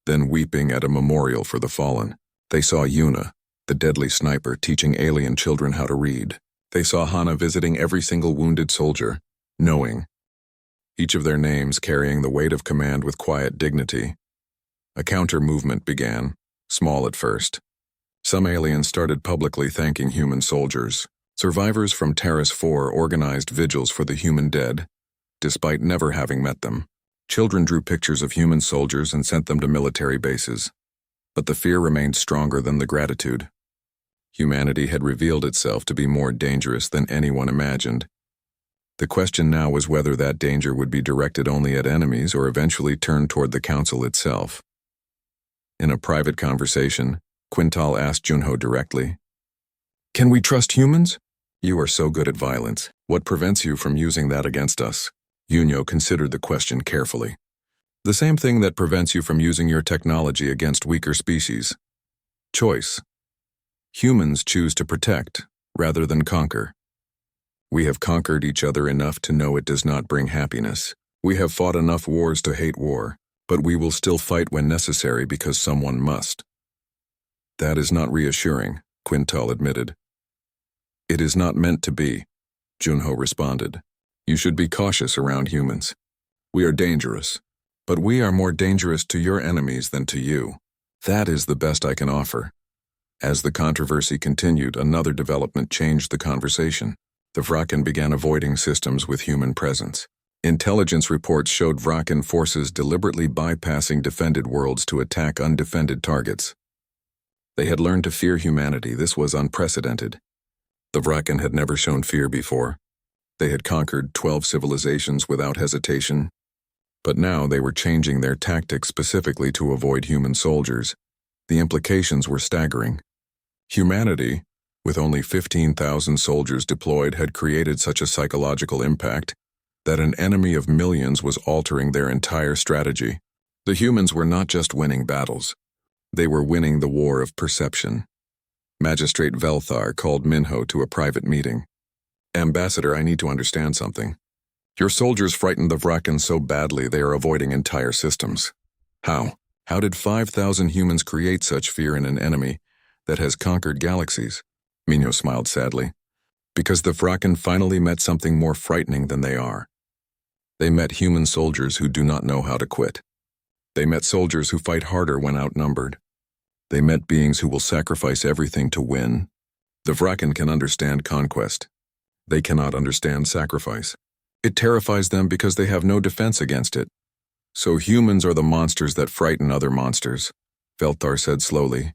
then weeping at a memorial for the fallen. They saw Yuna, the deadly sniper, teaching alien children how to read. They saw Hana visiting every single wounded soldier, knowing, each of their names carrying the weight of command with quiet dignity. A counter-movement began. small at first. Some aliens started publicly thanking human soldiers. Survivors from Terrace 4 organized vigils for the human dead, despite never having met them. Children drew pictures of human soldiers and sent them to military bases. But the fear remained stronger than the gratitude. Humanity had revealed itself to be more dangerous than anyone imagined. The question now was whether that danger would be directed only at enemies or eventually turn toward the Council itself. In a private conversation, Quintal asked Junho directly, "Can we trust humans? You are so good at violence. What prevents you from using that against us?" Junho considered the question carefully. "The same thing that prevents you from using your technology against weaker species. Choice. Humans choose to protect, rather than conquer. We have conquered each other enough to know it does not bring happiness. We have fought enough wars to hate war, but we will still fight when necessary because someone must." "That is not reassuring," Quintal admitted. "It is not meant to be," Junho responded. "You should be cautious around humans. We are dangerous, but we are more dangerous to your enemies than to you. That is the best I can offer." As the controversy continued, another development changed the conversation. The Vraken began avoiding systems with human presence. Intelligence reports showed Vraken forces deliberately bypassing defended worlds to attack undefended targets. They had learned to fear humanity. This was unprecedented. The Vraken had never shown fear before. They had conquered 12 civilizations without hesitation. But now they were changing their tactics specifically to avoid human soldiers. The implications were staggering. Humanity, with only 15,000 soldiers deployed, had created such a psychological impact that an enemy of millions was altering their entire strategy. The humans were not just winning battles. They were winning the war of perception. Magistrate Velthar called Minho to a private meeting. "Ambassador, I need to understand something. Your soldiers frightened the Vraken so badly they are avoiding entire systems. How? How did 5,000 humans create such fear in an enemy that has conquered galaxies?" Minho smiled sadly. "Because the Vraken finally met something more frightening than they are. They met human soldiers who do not know how to quit. They met soldiers who fight harder when outnumbered. They met beings who will sacrifice everything to win. The Vraken can understand conquest. They cannot understand sacrifice. It terrifies them because they have no defense against it. So humans are the monsters that frighten other monsters," Velthar said slowly.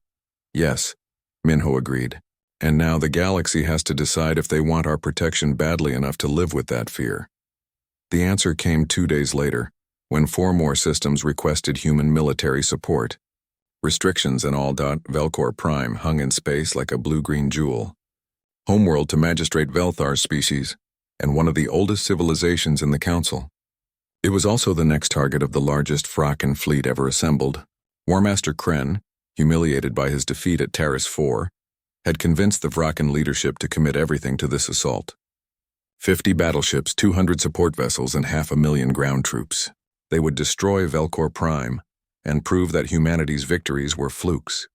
"Yes," Minho agreed. "And now the galaxy has to decide if they want our protection badly enough to live with that fear." The answer came 2 days later, when 4 more systems requested human military support. Restrictions and all. Velcor Prime hung in space like a blue-green jewel. Homeworld to Magistrate Velthar's species, and one of the oldest civilizations in the Council. It was also the next target of the largest Vraken fleet ever assembled. Warmaster Kren, humiliated by his defeat at Terrace 4, had convinced the Vraken leadership to commit everything to this assault. 50 battleships, 200 support vessels, and 500,000 ground troops. They would destroy Velcor Prime and prove that humanity's victories were flukes.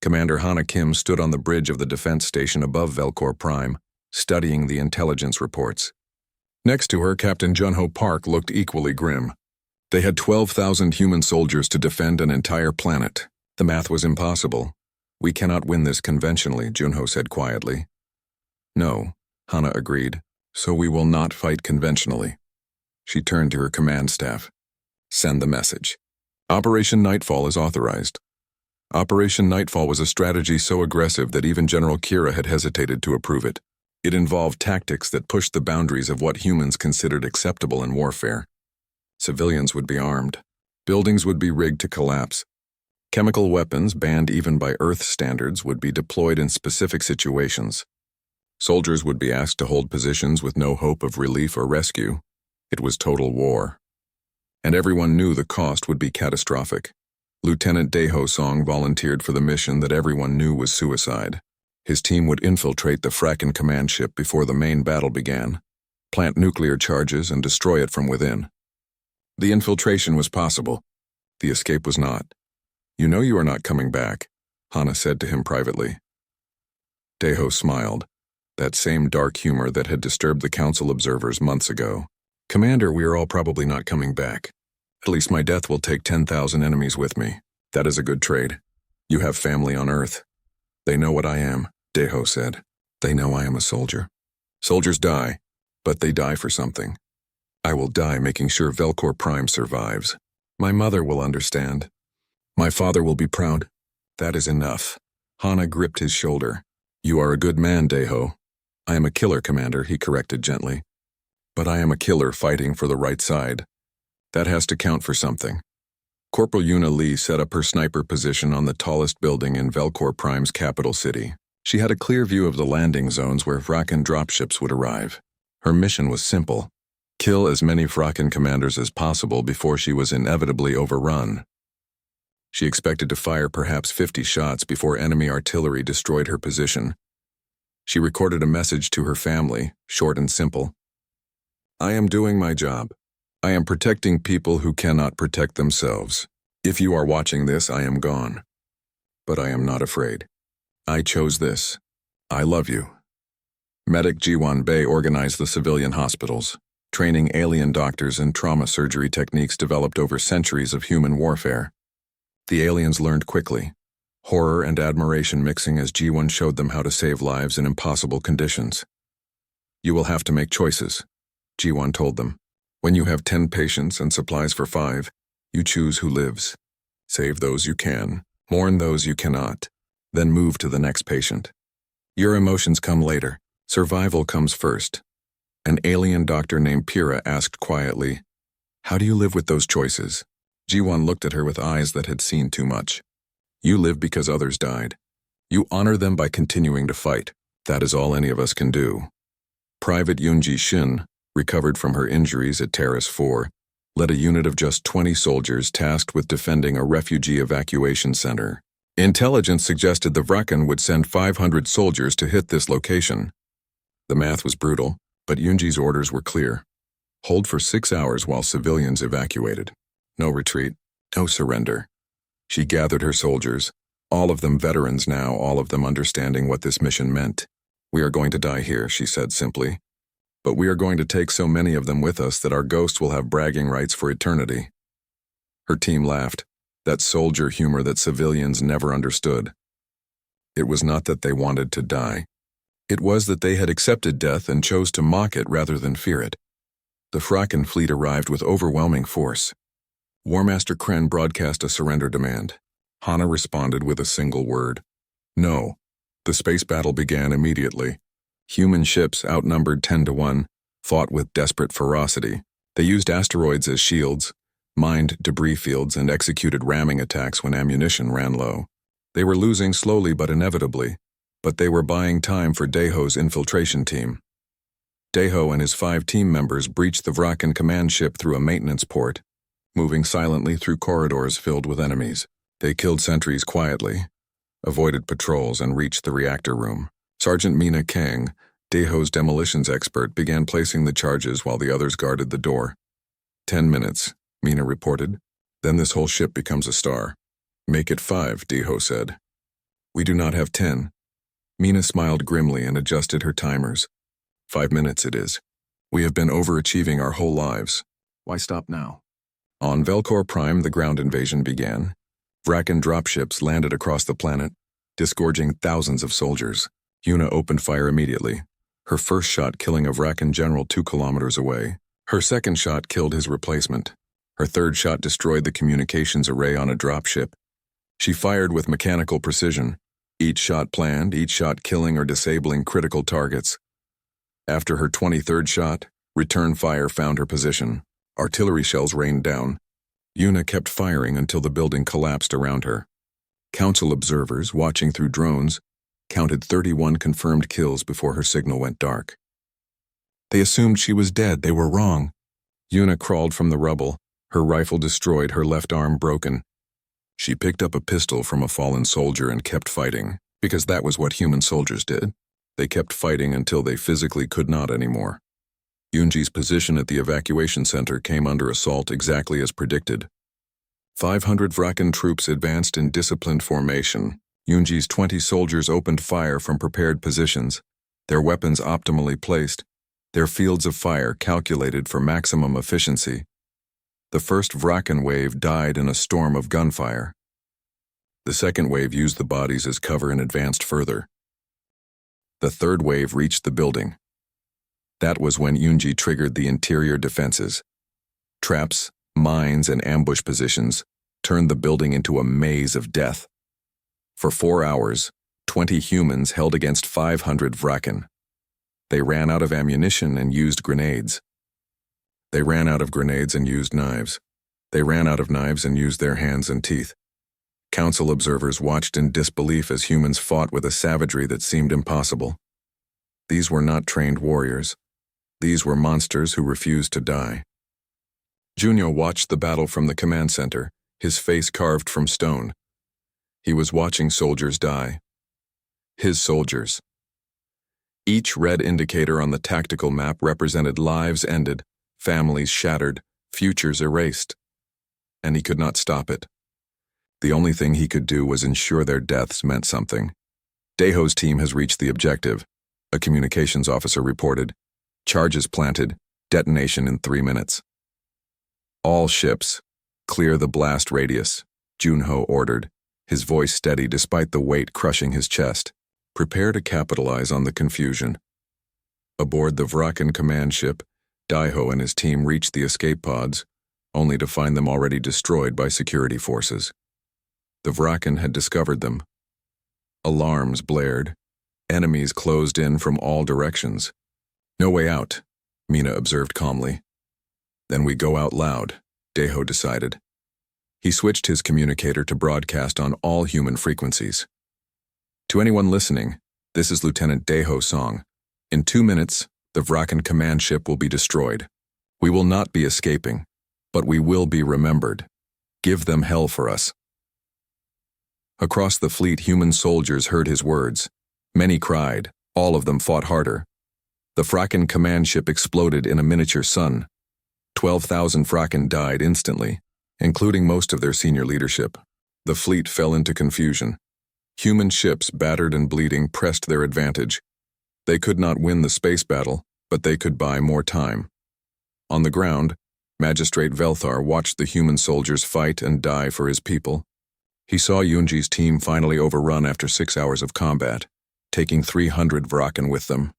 Commander Hana Kim stood on the bridge of the defense station above Velcor Prime, studying the intelligence reports. Next to her, Captain Junho Park looked equally grim. They had 12,000 human soldiers to defend an entire planet. The math was impossible. "We cannot win this conventionally," Junho said quietly. "No," Hana agreed, "so we will not fight conventionally." She turned to her command staff. "Send the message. Operation Nightfall is authorized." Operation Nightfall was a strategy so aggressive that even General Kira had hesitated to approve it. It involved tactics that pushed the boundaries of what humans considered acceptable in warfare. Civilians would be armed. Buildings would be rigged to collapse. Chemical weapons, banned even by Earth standards, would be deployed in specific situations. Soldiers would be asked to hold positions with no hope of relief or rescue. It was total war. And everyone knew the cost would be catastrophic. Lieutenant Daeho Song volunteered for the mission that everyone knew was suicide. His team would infiltrate the Vraken command ship before the main battle began, plant nuclear charges, and destroy it from within. The infiltration was possible. The escape was not. "You know you are not coming back," Hana said to him privately. Daeho smiled, that same dark humor that had disturbed the Council observers months ago. "Commander, we are all probably not coming back. At least my death will take 10,000 enemies with me. That is a good trade." You have family on Earth. They know what I am, Deho said. They know I am a soldier. Soldiers die, but they die for something. I will die making sure Velcor Prime survives. My mother will understand. My father will be proud. That is enough. Hana gripped his shoulder. You are a good man, Deho. I am a killer, Commander, he corrected gently. But I am a killer fighting for the right side. That has to count for something. Corporal Yuna Lee set up her sniper position on the tallest building in Velcor Prime's capital city. She had a clear view of the landing zones where Vrakan dropships would arrive. Her mission was simple. Kill as many Vrakan commanders as possible before she was inevitably overrun. She expected to fire perhaps 50 shots before enemy artillery destroyed her position. She recorded a message to her family, short and simple. I am doing my job. I am protecting people who cannot protect themselves. If you are watching this, I am gone. But I am not afraid. I chose this. I love you. Medic Jiwan Bei organized the civilian hospitals, training alien doctors in trauma surgery techniques developed over centuries of human warfare. The aliens learned quickly, horror and admiration mixing as Jiwan showed them how to save lives in impossible conditions. You will have to make choices, Jiwan told them. When you have 10 patients and supplies for 5, you choose who lives. Save those you can, mourn those you cannot, then move to the next patient. Your emotions come later. Survival comes first. An alien doctor named Pira asked quietly, How do you live with those choices? Jiwan looked at her with eyes that had seen too much. You live because others died. You honor them by continuing to fight. That is all any of us can do. Private Yunji Shin, recovered from her injuries at Terrace 4, led a unit of just 20 soldiers tasked with defending a refugee evacuation center. Intelligence suggested the Vrakan would send 500 soldiers to hit this location. The math was brutal, but Yunji's orders were clear. Hold for 6 hours while civilians evacuated. No retreat, no surrender. She gathered her soldiers, all of them veterans now, all of them understanding what this mission meant. We are going to die here, she said simply. But we are going to take so many of them with us that our ghosts will have bragging rights for eternity. Her team laughed, that soldier humor that civilians never understood. It was not that they wanted to die. It was that they had accepted death and chose to mock it rather than fear it. The Vrakan fleet arrived with overwhelming force. War Master Kren broadcast a surrender demand. Hana responded with a single word. No. The space battle began immediately. Human ships, outnumbered 10-1, fought with desperate ferocity. They used asteroids as shields, mined debris fields, and executed ramming attacks when ammunition ran low. They were losing slowly but inevitably, but they were buying time for Deho's infiltration team. Deho and his 5 team members breached the Vrakan command ship through a maintenance port, moving silently through corridors filled with enemies. They killed sentries quietly, avoided patrols, and reached the reactor room. Sergeant Mina Kang, Deho's demolitions expert, began placing the charges while the others guarded the door. 10 minutes, Mina reported. Then this whole ship becomes a star. Make it 5, Deho said. We do not have 10. Mina smiled grimly and adjusted her timers. 5 minutes it is. We have been overachieving our whole lives. Why stop now? On Velcor Prime, the ground invasion began. Vrakan dropships landed across the planet, disgorging thousands of soldiers. Yuna opened fire immediately, her first shot killing a Vrakan general 2 kilometers away. Her second shot killed his replacement. Her third shot destroyed the communications array on a dropship. She fired with mechanical precision, each shot planned, each shot killing or disabling critical targets. After her 23rd shot, return fire found her position. Artillery shells rained down. Yuna kept firing until the building collapsed around her. Council observers, watching through drones, counted 31 confirmed kills before her signal went dark. They assumed she was dead. They were wrong. Yuna crawled from the rubble, her rifle destroyed, her left arm broken. She picked up a pistol from a fallen soldier and kept fighting, because that was what human soldiers did. They kept fighting until they physically could not anymore. Yunji's position at the evacuation center came under assault exactly as predicted. 500 Vrakan troops advanced in disciplined formation. Yunji's 20 soldiers opened fire from prepared positions, their weapons optimally placed, their fields of fire calculated for maximum efficiency. The first Vrakan wave died in a storm of gunfire. The second wave used the bodies as cover and advanced further. The third wave reached the building. That was when Yunji triggered the interior defenses. Traps, mines, and ambush positions turned the building into a maze of death. For 4 hours, 20 humans held against 500 Vraken. They ran out of ammunition and used grenades. They ran out of grenades and used knives. They ran out of knives and used their hands and teeth. Council observers watched in disbelief as humans fought with a savagery that seemed impossible. These were not trained warriors. These were monsters who refused to die. Junyo watched the battle from the command center, his face carved from stone. He was watching soldiers die. His soldiers. Each red indicator on the tactical map represented lives ended, families shattered, futures erased. And he could not stop it. The only thing he could do was ensure their deaths meant something. Daeho's team has reached the objective, a communications officer reported. Charges planted, detonation in 3 minutes. All ships, clear the blast radius, Junho ordered, his voice steady despite the weight crushing his chest. Prepare to capitalize on the confusion. Aboard the Vraken command ship, Daeho and his team reached the escape pods, only to find them already destroyed by security forces. The Vraken had discovered them. Alarms blared. Enemies closed in from all directions. No way out, Mina observed calmly. Then we go out loud, Daeho decided. He switched his communicator to broadcast on all human frequencies. To anyone listening, this is Lieutenant Daeho Song. In 2 minutes, the Vraken command ship will be destroyed. We will not be escaping, but we will be remembered. Give them hell for us. Across the fleet, human soldiers heard his words. Many cried, all of them fought harder. The Vraken command ship exploded in a miniature sun. 12,000 Vraken died instantly, including most of their senior leadership. The fleet fell into confusion. Human ships, battered and bleeding, pressed their advantage. They could not win the space battle, but they could buy more time. On the ground, Magistrate Velthar watched the human soldiers fight and die for his people. He saw Yunji's team finally overrun after 6 hours of combat, taking 300 Vraken with them.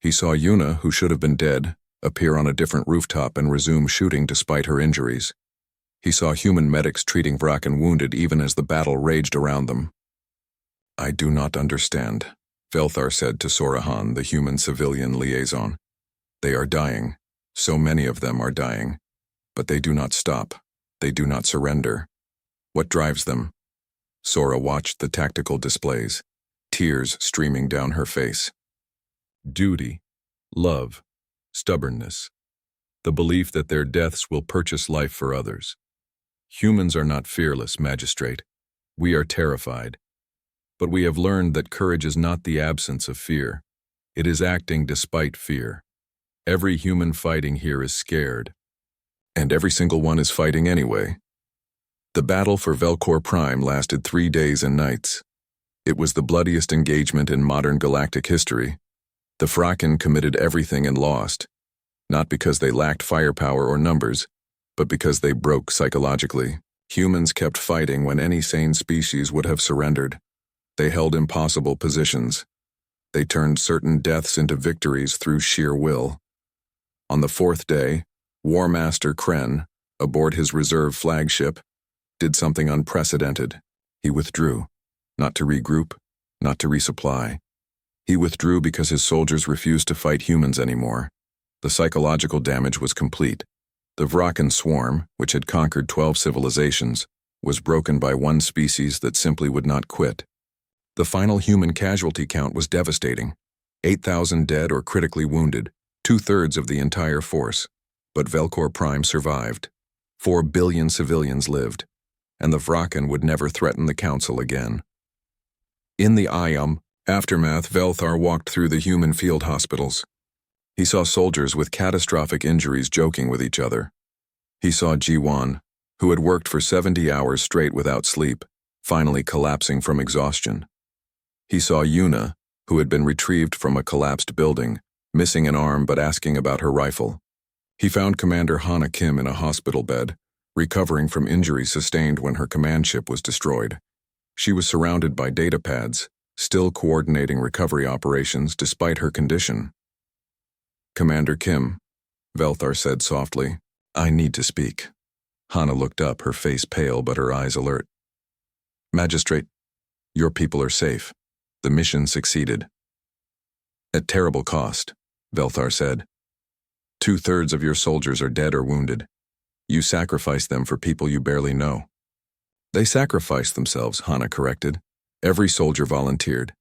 He saw Yuna, who should have been dead, appear on a different rooftop and resume shooting despite her injuries. He saw human medics treating Vraken wounded even as the battle raged around them. I do not understand, Velthar said to Sorahan, the human civilian liaison. They are dying. So many of them are dying. But they do not stop. They do not surrender. What drives them? Sora watched the tactical displays, tears streaming down her face. Duty, love, stubbornness, the belief that their deaths will purchase life for others. Humans are not fearless, Magistrate. We are terrified. But we have learned that courage is not the absence of fear. It is acting despite fear. Every human fighting here is scared. And every single one is fighting anyway. The battle for Velcor Prime lasted 3 days and nights. It was the bloodiest engagement in modern galactic history. The Vraken committed everything and lost, not because they lacked firepower or numbers, but because they broke psychologically. Humans kept fighting when any sane species would have surrendered. They held impossible positions. They turned certain deaths into victories through sheer will. On the 4th day, War Master Kren, aboard his reserve flagship, did something unprecedented. He withdrew, not to regroup, not to resupply. He withdrew because his soldiers refused to fight humans anymore. The psychological damage was complete. The Vraken swarm, which had conquered 12 civilizations, was broken by one species that simply would not quit. The final human casualty count was devastating. 8,000 dead or critically wounded, 2/3 of the entire force. But Velcor Prime survived. 4 billion civilians lived, and the Vraken would never threaten the Council again. In the Ayam aftermath, Velthar walked through the human field hospitals. He saw soldiers with catastrophic injuries joking with each other. He saw Jiwan, who had worked for 70 hours straight without sleep, finally collapsing from exhaustion. He saw Yuna, who had been retrieved from a collapsed building, missing an arm but asking about her rifle. He found Commander Hana Kim in a hospital bed, recovering from injuries sustained when her command ship was destroyed. She was surrounded by data pads, still coordinating recovery operations despite her condition. "Commander Kim," Velthar said softly, "I need to speak." Hana looked up, her face pale but her eyes alert. "Magistrate, your people are safe. The mission succeeded." "At terrible cost," Velthar said. "2/3 of your soldiers are dead or wounded. You sacrificed them for people you barely know." "They sacrificed themselves," Hana corrected. "Every soldier volunteered.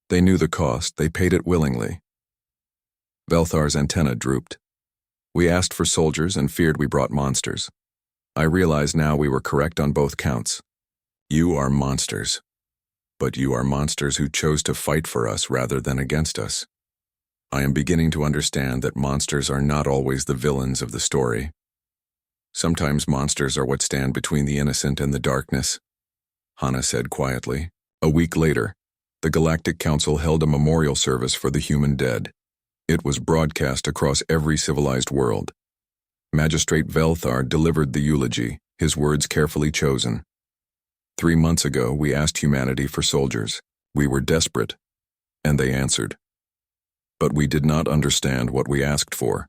They knew the cost, they paid it willingly." Velthar's antenna drooped. "We asked for soldiers and feared we brought monsters. I realize now we were correct on both counts. You are monsters. But you are monsters who chose to fight for us rather than against us. I am beginning to understand that monsters are not always the villains of the story. Sometimes monsters are what stand between the innocent and the darkness," Hana said quietly. A week later, the Galactic Council held a memorial service for the human dead. It was broadcast across every civilized world. Magistrate Velthar delivered the eulogy, his words carefully chosen. "3 months ago, we asked humanity for soldiers. We were desperate, and they answered. But we did not understand what we asked for.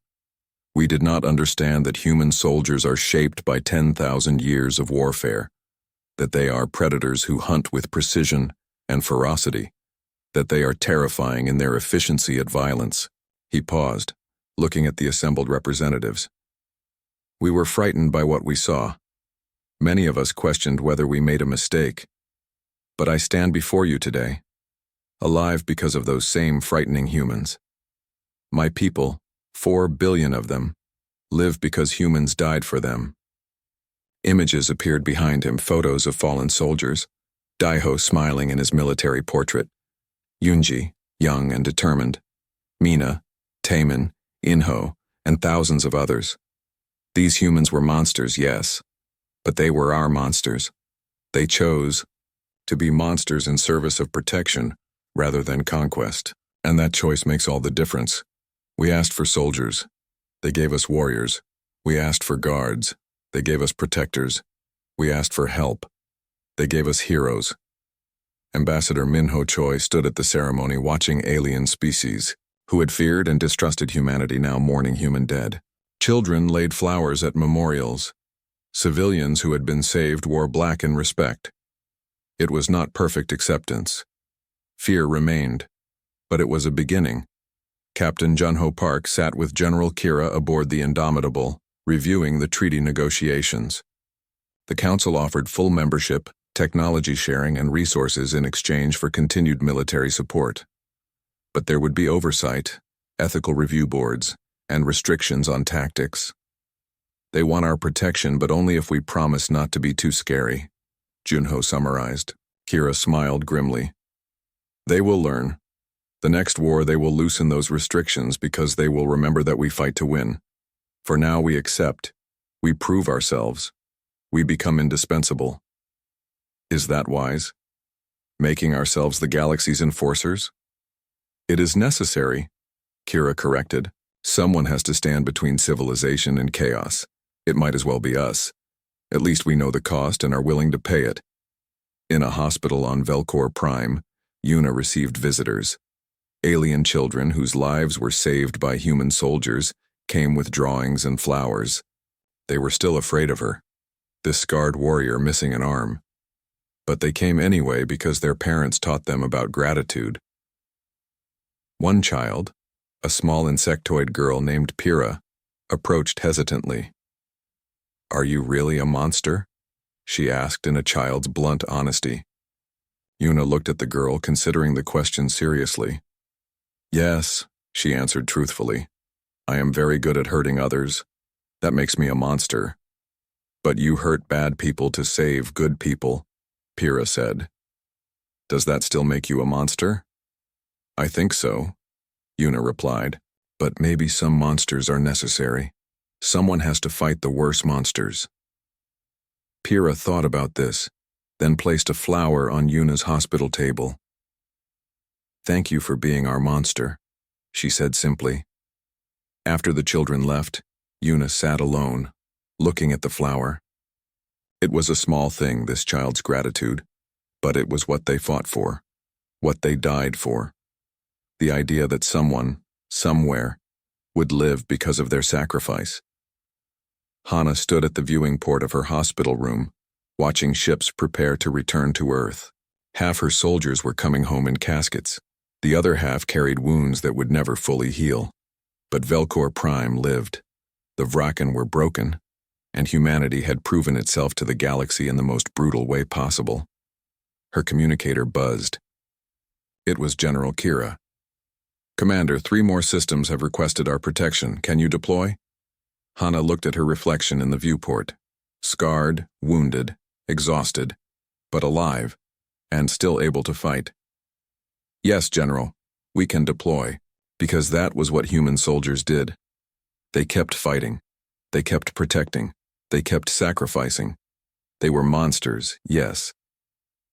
We did not understand that human soldiers are shaped by 10,000 years of warfare, that they are predators who hunt with precision and ferocity, that they are terrifying in their efficiency at violence." He paused, looking at the assembled representatives. "We were frightened by what we saw. Many of us questioned whether we made a mistake. But I stand before you today, alive because of those same frightening humans. My people, 4 billion of them, live because humans died for them." Images appeared behind him, photos of fallen soldiers, Daiho smiling in his military portrait, Yunji, young and determined, Mina, Taemin, Inho, and thousands of others. These humans were monsters, yes, but they were our monsters. They chose to be monsters in service of protection rather than conquest, and that choice makes all the difference. We asked for soldiers. They gave us warriors. We asked for guards. They gave us protectors. We asked for help. They gave us heroes. Ambassador Minho Choi stood at the ceremony watching alien species, who had feared and distrusted humanity, now mourning human dead. Children laid flowers at memorials. Civilians who had been saved wore black in respect. It was not perfect acceptance. Fear remained, but it was a beginning. Captain Junho Park sat with General Kira aboard the Indomitable, reviewing the treaty negotiations. The council offered full membership, technology sharing, and resources in exchange for continued military support. But there would be oversight, ethical review boards, and restrictions on tactics. "They want our protection, but only if we promise not to be too scary," Junho summarized. Kira smiled grimly. "They will learn. The next war they will loosen those restrictions because they will remember that we fight to win. For now we accept. We prove ourselves. We become indispensable." Is that wise? Making ourselves the galaxy's enforcers? "It is necessary," Kira corrected. "Someone has to stand between civilization and chaos. It might as well be us. At least we know the cost and are willing to pay it." In a hospital on Velcor Prime, Yuna received visitors. Alien children whose lives were saved by human soldiers came with drawings and flowers. They were still afraid of her, this scarred warrior missing an arm. But they came anyway because their parents taught them about gratitude. One child, a small insectoid girl named Pyrrha, approached hesitantly. "Are you really a monster?" she asked in a child's blunt honesty. Yuna looked at the girl, considering the question seriously. "Yes," she answered truthfully. "I am very good at hurting others. That makes me a monster." "But you hurt bad people to save good people," Pyrrha said. "Does that still make you a monster?" "I think so," Yuna replied. "But maybe some monsters are necessary. Someone has to fight the worst monsters." Pyrrha thought about this, then placed a flower on Yuna's hospital table. "Thank you for being our monster," she said simply. After the children left, Yuna sat alone, looking at the flower. It was a small thing, this child's gratitude, But it was what they fought for, what they died for. The idea that someone, somewhere, would live because of their sacrifice. Hannah stood at the viewing port of her hospital room, watching ships prepare to return to Earth. Half her soldiers were coming home in caskets. The other half carried wounds that would never fully heal. But Velcor Prime lived. The Vraken were broken, and humanity had proven itself to the galaxy in the most brutal way possible. Her communicator buzzed. It was General Kira. "Commander, 3 more systems have requested our protection. Can you deploy?" Hannah looked at her reflection in the viewport. Scarred, wounded, exhausted, but alive, and still able to fight. "Yes, General, we can deploy," because that was what human soldiers did. They kept fighting. They kept protecting. They kept sacrificing. They were monsters, yes.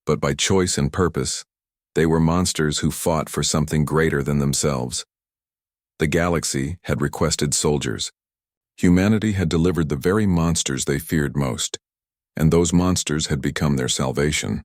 But by choice and purpose, they were monsters who fought for something greater than themselves. The galaxy had requested soldiers. Humanity had delivered the very monsters they feared most, and those monsters had become their salvation.